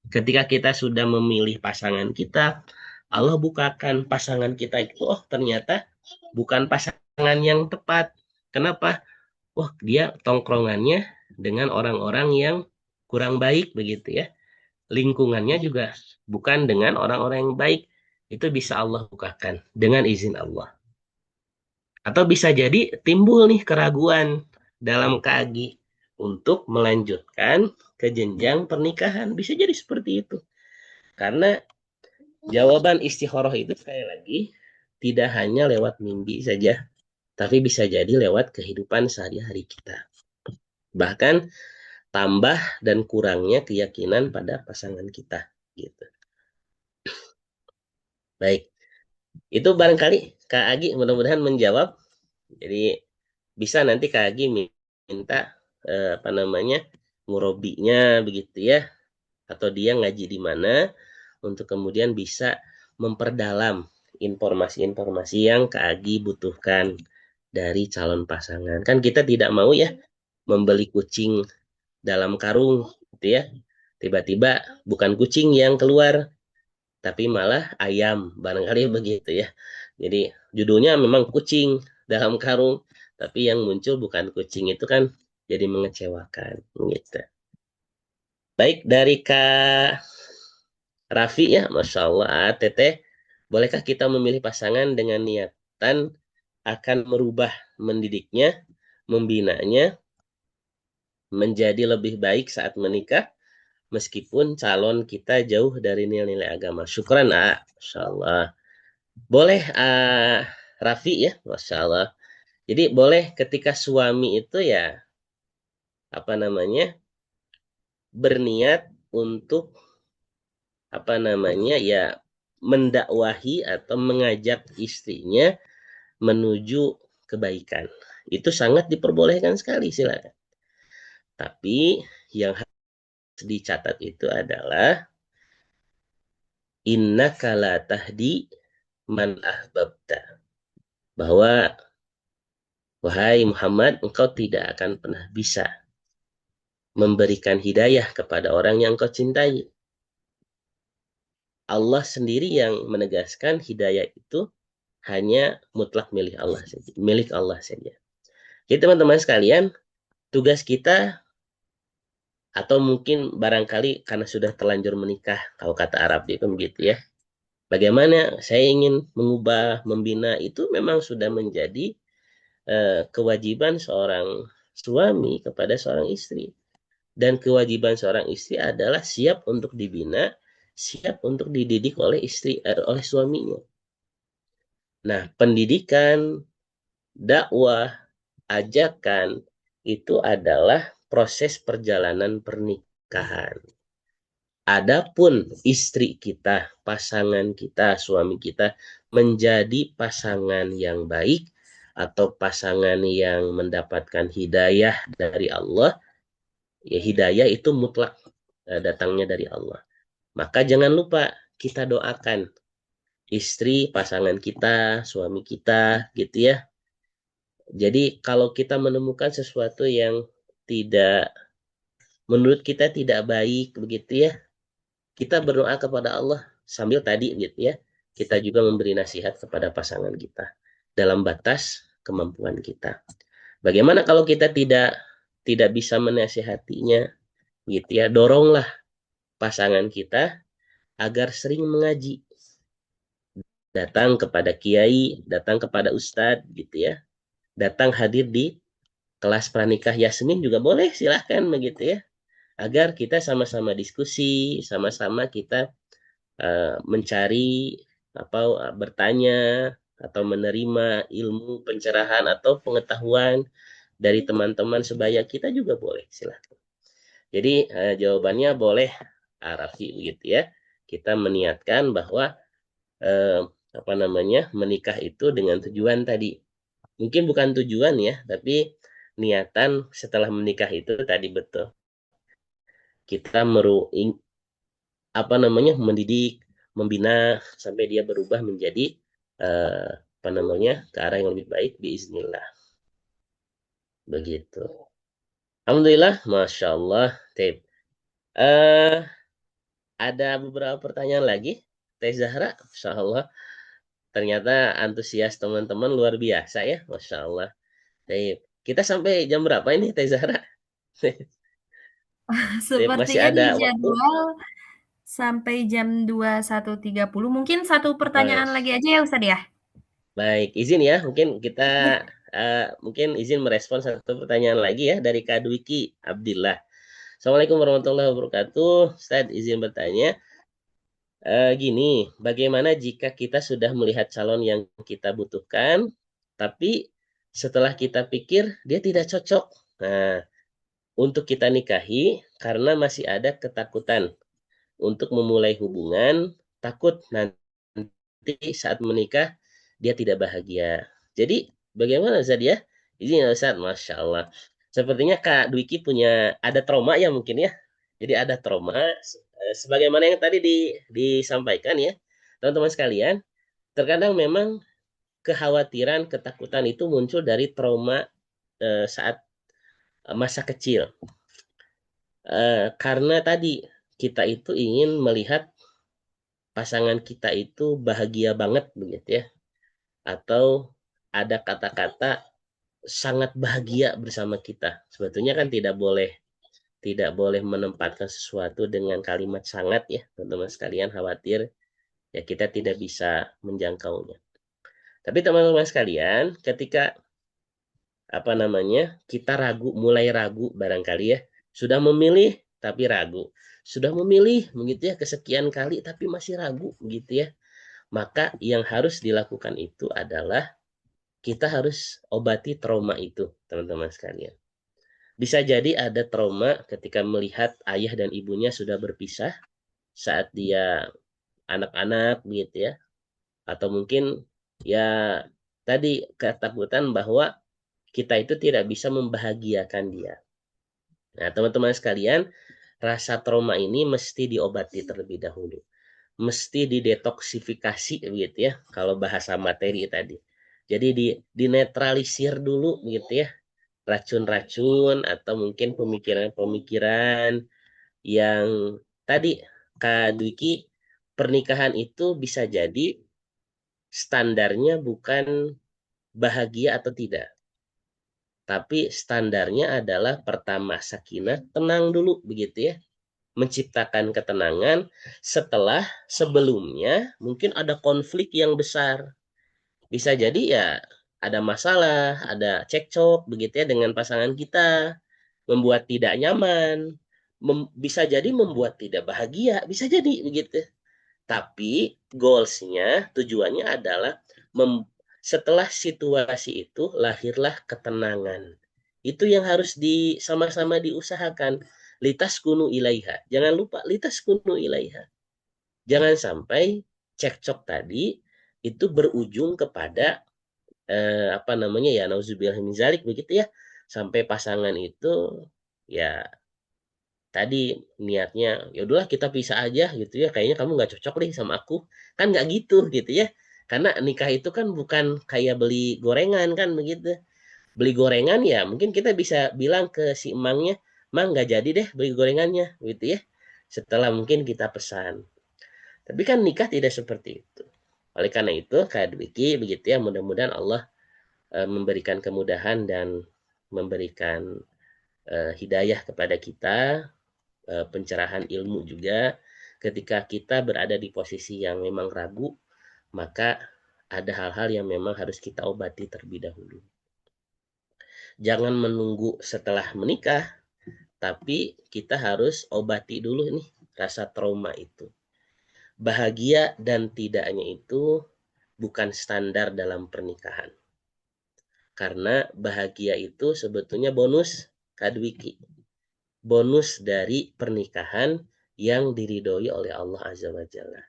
ketika kita sudah memilih pasangan kita, Allah bukakan pasangan kita itu, oh ternyata bukan pasangan yang tepat. Kenapa? Wah, dia tongkrongannya dengan orang-orang yang kurang baik begitu ya. Lingkungannya juga bukan dengan orang-orang yang baik. Itu bisa Allah bukakan dengan izin Allah. Atau bisa jadi timbul nih keraguan dalam Kak untuk melanjutkan ke jenjang pernikahan. Bisa jadi seperti itu. Karena jawaban istikharah itu sekali lagi tidak hanya lewat mimpi saja, tapi bisa jadi lewat kehidupan sehari-hari kita. Bahkan tambah dan kurangnya keyakinan pada pasangan kita gitu. Baik, itu barangkali Kak Agi mudah-mudahan menjawab. Jadi bisa nanti Kak Agi minta apa namanya ngurobinya begitu ya, atau dia ngaji di mana untuk kemudian bisa memperdalam informasi-informasi yang Kak Agi butuhkan dari calon pasangan. Kan kita tidak mau ya membeli kucing dalam karung gitu ya. Tiba-tiba bukan kucing yang keluar, tapi malah ayam, barangkali begitu ya. Jadi judulnya memang kucing dalam karung, tapi yang muncul bukan kucing, itu kan jadi mengecewakan gitu. Baik, dari Kak Raffi ya, Masya Allah, Teteh, bolehkah kita memilih pasangan dengan niatan akan merubah mendidiknya, membinanya, menjadi lebih baik saat menikah, meskipun calon kita jauh dari nilai-nilai agama. Syukran, Masya Allah. Boleh, Raffi ya, Masya Allah. Jadi boleh ketika suami itu ya, apa namanya, berniat untuk, apa namanya, ya mendakwahi atau mengajak istrinya menuju kebaikan. Itu sangat diperbolehkan sekali, silakan. Tapi yang harus dicatat itu adalah innaka la tahdi man ahbabta. Bahwa wahai Muhammad, engkau tidak akan pernah bisa memberikan hidayah kepada orang yang kau cintai. Allah sendiri yang menegaskan hidayah itu hanya mutlak milik Allah saja, milik Allah saja. Jadi teman-teman sekalian, tugas kita, atau mungkin barangkali karena sudah terlanjur menikah, kalau kata Arab itu begitu ya. Bagaimana saya ingin mengubah, membina, itu memang sudah menjadi kewajiban seorang suami kepada seorang istri. Dan kewajiban seorang istri adalah siap untuk dibina, siap untuk dididik oleh oleh suaminya. Nah, pendidikan, dakwah, ajakan itu adalah proses perjalanan pernikahan. Adapun istri kita, pasangan kita, suami kita menjadi pasangan yang baik atau pasangan yang mendapatkan hidayah dari Allah, ya hidayah itu mutlak datangnya dari Allah. Maka jangan lupa kita doakan istri, pasangan kita, suami kita, gitu ya. Jadi kalau kita menemukan sesuatu yang tidak, menurut kita tidak baik, begitu ya, kita berdoa kepada Allah sambil tadi gitu ya, kita juga memberi nasihat kepada pasangan kita dalam batas kemampuan kita. Bagaimana kalau kita tidak bisa menasihatinya gitu ya, doronglah pasangan kita agar sering mengaji. Datang kepada kiai, datang kepada ustadz gitu ya. Datang hadir di kelas pranikah Yasmin juga boleh, silahkan begitu ya. Agar kita sama-sama diskusi, sama-sama kita mencari bertanya atau menerima ilmu pencerahan atau pengetahuan dari teman-teman sebaya kita juga boleh, silahkan. Jadi jawabannya boleh, Raffi, gitu ya. Kita meniatkan bahwa menikah itu dengan tujuan tadi. Mungkin bukan tujuan ya, tapi niatan setelah menikah itu tadi betul. Kita mendidik, membina sampai dia berubah menjadi ke arah yang lebih baik biiznillah. Begitu. Alhamdulillah, masya Allah. Ada beberapa pertanyaan lagi, Teh Zahra, masya Allah. Ternyata antusias teman-teman luar biasa ya, masya Allah. Kita sampai jam berapa ini, Teh Zahra? Masih Sepertinya ada di waktu. jadwal sampai jam 21.30. Mungkin satu pertanyaan lagi aja ya Ustadz ya. Baik, izin ya, mungkin kita mungkin izin merespon satu pertanyaan lagi ya dari Kak Dwiki Abdillah. Assalamualaikum warahmatullahi wabarakatuh. Ustadz izin bertanya, gini, bagaimana jika kita sudah melihat calon yang kita butuhkan, tapi setelah kita pikir dia tidak cocok, nah, untuk kita nikahi karena masih ada ketakutan untuk memulai hubungan, takut nanti saat menikah dia tidak bahagia. Jadi bagaimana Ustaz ya? Ini Ustaz, Masya Allah. Sepertinya Kak Dwiki ada trauma ya mungkin ya. Jadi ada trauma, sebagaimana yang tadi disampaikan ya, teman-teman sekalian. Terkadang memang kekhawatiran, ketakutan itu muncul dari trauma saat masa kecil. Karena tadi kita itu ingin melihat pasangan kita itu bahagia banget begitu ya. Atau ada kata-kata sangat bahagia bersama kita. Sebetulnya kan tidak boleh menempatkan sesuatu dengan kalimat sangat ya, teman-teman sekalian, khawatir ya kita tidak bisa menjangkaunya. Tapi teman-teman sekalian, ketika kita mulai ragu barangkali ya, sudah memilih tapi ragu, sudah memilih begitu ya kesekian kali tapi masih ragu gitu ya, maka yang harus dilakukan itu adalah kita harus obati trauma itu, teman-teman sekalian. Bisa jadi ada trauma ketika melihat ayah dan ibunya sudah berpisah saat dia anak-anak gitu ya, atau mungkin ya tadi ketakutan bahwa kita itu tidak bisa membahagiakan dia. Nah, teman-teman sekalian, rasa trauma ini mesti diobati terlebih dahulu. Mesti didetoksifikasi gitu ya, kalau bahasa materi tadi. Jadi dinetralisir dulu gitu ya, racun-racun atau mungkin pemikiran-pemikiran yang tadi Kak Dwiki, pernikahan itu bisa jadi standarnya bukan bahagia atau tidak. Tapi standarnya adalah pertama sakinah, tenang dulu begitu ya. Menciptakan ketenangan setelah sebelumnya mungkin ada konflik yang besar. Bisa jadi ya ada masalah, ada cekcok begitu ya dengan pasangan kita, membuat tidak nyaman, bisa jadi membuat tidak bahagia, bisa jadi begitu. Tapi goalsnya, tujuannya adalah setelah situasi itu lahirlah ketenangan. Itu yang harus sama-sama diusahakan. litaskunu ilaiha. Jangan lupa litaskunu ilaiha. Jangan sampai cekcok tadi itu berujung kepada apa namanya ya, nauzubillah min zalik begitu ya, sampai pasangan itu ya tadi niatnya ya udahlah kita pisah aja gitu ya, kayaknya kamu nggak cocok deh sama aku, kan nggak gitu gitu ya, karena nikah itu kan bukan kayak beli gorengan kan begitu. Beli gorengan ya mungkin kita bisa bilang ke si emangnya, mang nggak jadi deh beli gorengannya gitu ya, setelah mungkin kita pesan. Tapi kan nikah tidak seperti itu. Oleh karena itu Kak Dwiki begitu ya, mudah-mudahan Allah memberikan kemudahan dan memberikan hidayah kepada kita, pencerahan ilmu juga. Ketika kita berada di posisi yang memang ragu, maka ada hal-hal yang memang harus kita obati terlebih dahulu. Jangan menunggu setelah menikah, tapi kita harus obati dulu nih rasa trauma itu. Bahagia dan tidaknya itu bukan standar dalam pernikahan. Karena bahagia itu sebetulnya bonus, Kak Dwiki. Bonus dari pernikahan yang diridhoi oleh Allah Azza wa Jalla.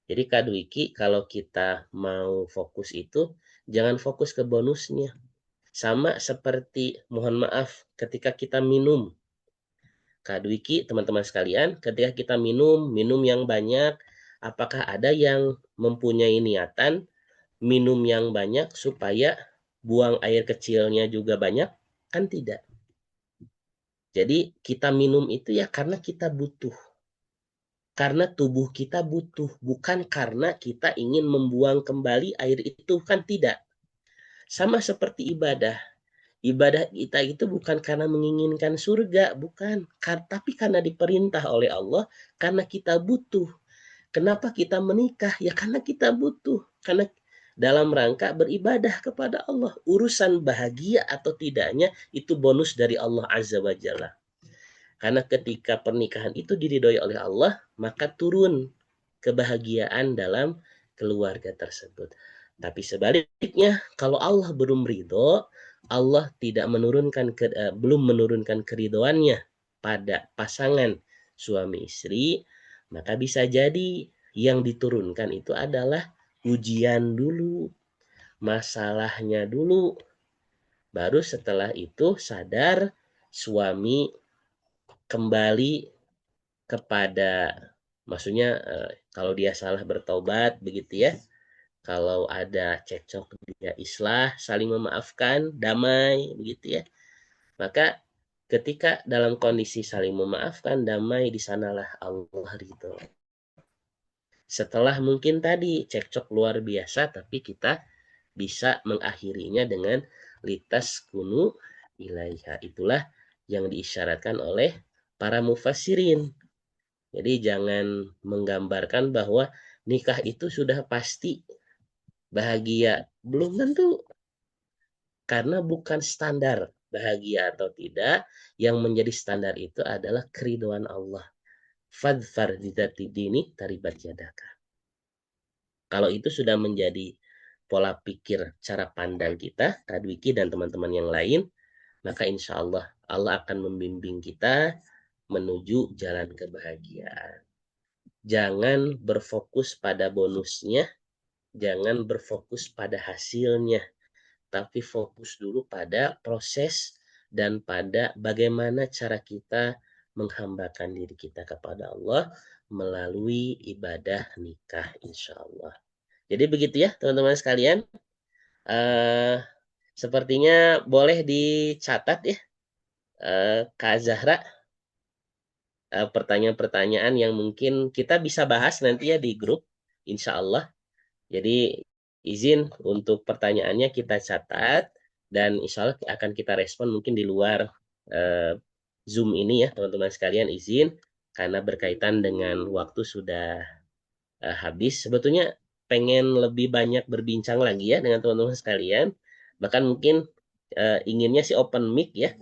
Jadi Kak Dwiki, kalau kita mau fokus itu, jangan fokus ke bonusnya. Sama seperti, mohon maaf, ketika kita minum. Kak Dwiki, teman-teman sekalian, ketika kita minum yang banyak, apakah ada yang mempunyai niatan minum yang banyak supaya buang air kecilnya juga banyak? Kan tidak. Jadi kita minum itu ya karena kita butuh. Karena tubuh kita butuh, bukan karena kita ingin membuang kembali air itu, kan tidak. Sama seperti ibadah. Ibadah kita itu bukan karena menginginkan surga, bukan. Tapi karena diperintah oleh Allah, karena kita butuh. Kenapa kita menikah? Ya karena kita butuh. Karena dalam rangka beribadah kepada Allah. Urusan bahagia atau tidaknya itu bonus dari Allah Azza wa Jalla. Karena ketika pernikahan itu diridhoi oleh Allah, maka turun kebahagiaan dalam keluarga tersebut. Tapi sebaliknya, kalau Allah belum ridho, Allah tidak menurunkan belum menurunkan keridhoannya pada pasangan suami istri, maka bisa jadi yang diturunkan itu adalah ujian dulu, masalahnya dulu. Baru setelah itu sadar suami kembali kepada, maksudnya kalau dia salah bertobat begitu ya. Kalau ada cekcok dia islah, saling memaafkan, damai begitu ya. Maka ketika dalam kondisi saling memaafkan, damai, di sanalah Allah ridho. Setelah mungkin tadi cekcok luar biasa, tapi kita bisa mengakhirinya dengan litas kunu ilaiha. Itulah yang diisyaratkan oleh para mufassirin. Jadi jangan menggambarkan bahwa nikah itu sudah pasti bahagia. Belum tentu. Karena bukan standar bahagia atau tidak. Yang menjadi standar itu adalah keridhaan Allah. Fadfar dzati dini taribat yadaka. Kalau itu sudah menjadi pola pikir, cara pandang kita, Kak Dwiki dan teman-teman yang lain, maka insya Allah Allah akan membimbing kita menuju jalan kebahagiaan. Jangan berfokus pada bonusnya, jangan berfokus pada hasilnya, tapi fokus dulu pada proses dan pada bagaimana cara kita menghambakan diri kita kepada Allah melalui ibadah nikah, insya Allah. Jadi begitu ya teman-teman sekalian. Sepertinya boleh dicatat ya, Kak Zahra, pertanyaan-pertanyaan yang mungkin kita bisa bahas nanti ya di grup, insya Allah. Jadi izin untuk pertanyaannya kita catat dan insya Allah akan kita respon mungkin di luar Zoom ini ya teman-teman sekalian, izin karena berkaitan dengan waktu sudah habis. Sebetulnya pengen lebih banyak berbincang lagi ya dengan teman-teman sekalian, bahkan mungkin inginnya sih open mic ya,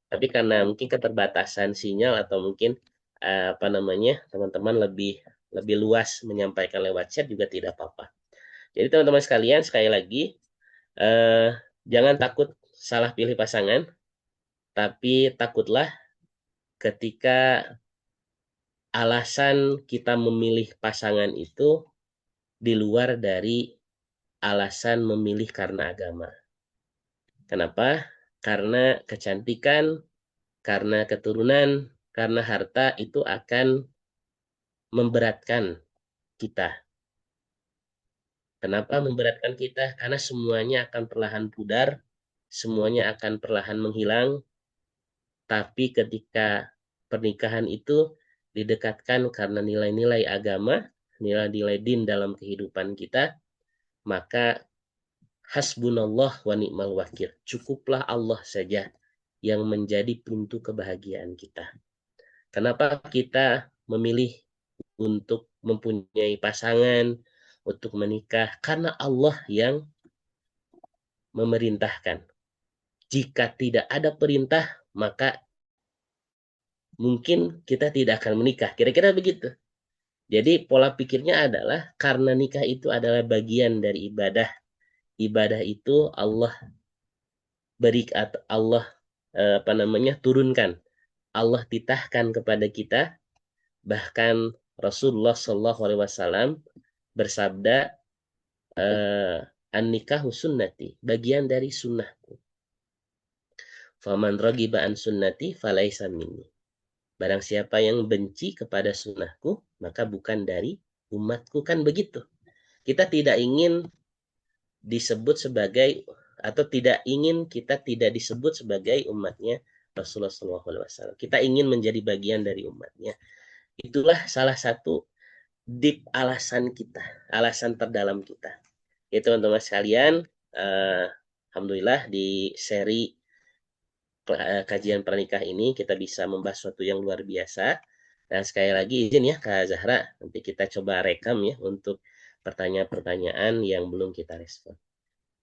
tapi karena mungkin keterbatasan sinyal atau mungkin apa namanya teman-teman lebih luas menyampaikan lewat chat juga tidak apa-apa. Jadi teman-teman sekalian sekali lagi jangan takut salah pilih pasangan, tapi takutlah ketika alasan kita memilih pasangan itu di luar dari alasan memilih karena agama. Kenapa? Karena kecantikan, karena keturunan, karena harta itu akan memberatkan kita. Kenapa memberatkan kita? Karena semuanya akan perlahan pudar, semuanya akan perlahan menghilang, tapi ketika pernikahan itu didekatkan karena nilai-nilai agama, nilai-nilai din dalam kehidupan kita, maka hasbunallah wa ni'mal wakil. Cukuplah Allah saja yang menjadi pintu kebahagiaan kita. Kenapa kita memilih untuk mempunyai pasangan, untuk menikah? Karena Allah yang memerintahkan. Jika tidak ada perintah, maka mungkin kita tidak akan menikah. Kira-kira begitu. Jadi pola pikirnya adalah karena nikah itu adalah bagian dari ibadah. Ibadah itu Allah beri atau Allah turunkan. Allah titahkan kepada kita. Bahkan Rasulullah SAW bersabda, an-nikahu sunnati, bagian dari sunnahku. Faman ragiba an sunnati falaisa minni. Barang siapa yang benci kepada sunnahku, maka bukan dari umatku. Kan begitu. Kita tidak ingin disebut sebagai, atau tidak ingin kita tidak disebut sebagai umatnya Rasulullah SAW. Kita ingin menjadi bagian dari umatnya. Itulah salah satu deep alasan kita, alasan terdalam kita. Itu teman-teman sekalian, alhamdulillah di seri kajian pernikah ini kita bisa membahas sesuatu yang luar biasa. Dan sekali lagi izin ya Kak Zahra, nanti kita coba rekam ya untuk pertanyaan-pertanyaan yang belum kita respon.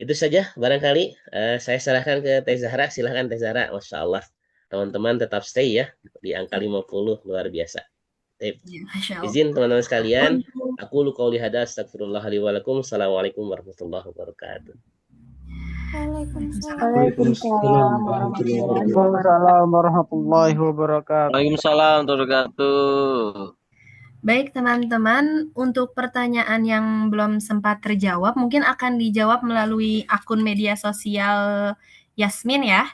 Itu saja barangkali saya serahkan ke Teh Zahra. Silahkan Teh Zahra. Masya Allah. Teman-teman tetap stay ya di angka 50, luar biasa. Izin teman-teman sekalian, aku lu qauli hada astagfirullah li wa lakum. Assalamualaikum warahmatullahi wabarakatuh. Waalaikumsalam warahmatullahi wabarakatuh. Waalaikumsalam warahmatullahi wabarakatuh. Baik teman-teman, untuk pertanyaan yang belum sempat terjawab mungkin akan dijawab melalui akun media sosial Yasmin ya.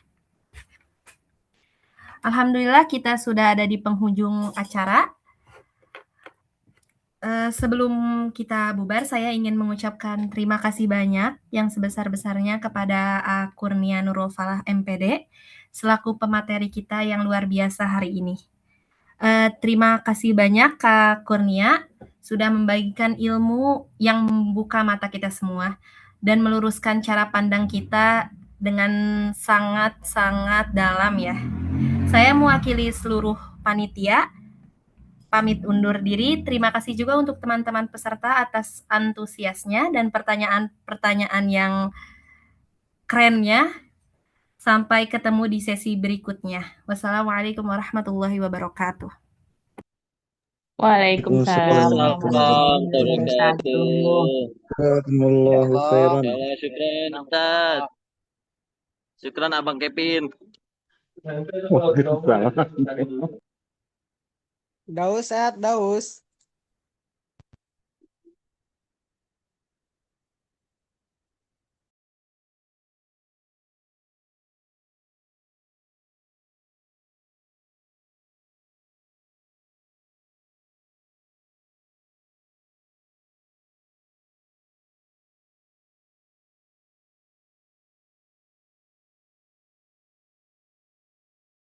Alhamdulillah kita sudah ada di penghujung acara. Sebelum kita bubar, saya ingin mengucapkan terima kasih banyak yang sebesar-besarnya kepada Kurnia Nurul Falah MPD selaku pemateri kita yang luar biasa hari ini. Terima kasih banyak Kak Kurnia sudah membagikan ilmu yang membuka mata kita semua dan meluruskan cara pandang kita dengan sangat-sangat dalam ya. Saya mewakili seluruh panitia pamit undur diri. Terima kasih juga untuk teman-teman peserta atas antusiasnya dan pertanyaan-pertanyaan yang kerennya. Sampai ketemu di sesi berikutnya. Wassalamualaikum warahmatullahi wabarakatuh. Waalaikumsalam Assalamualaikum Jazakumullahu khairan. Syukran Ustaz. Syukran Abang Kevin. Wah, gitu banget. Daus, Daus.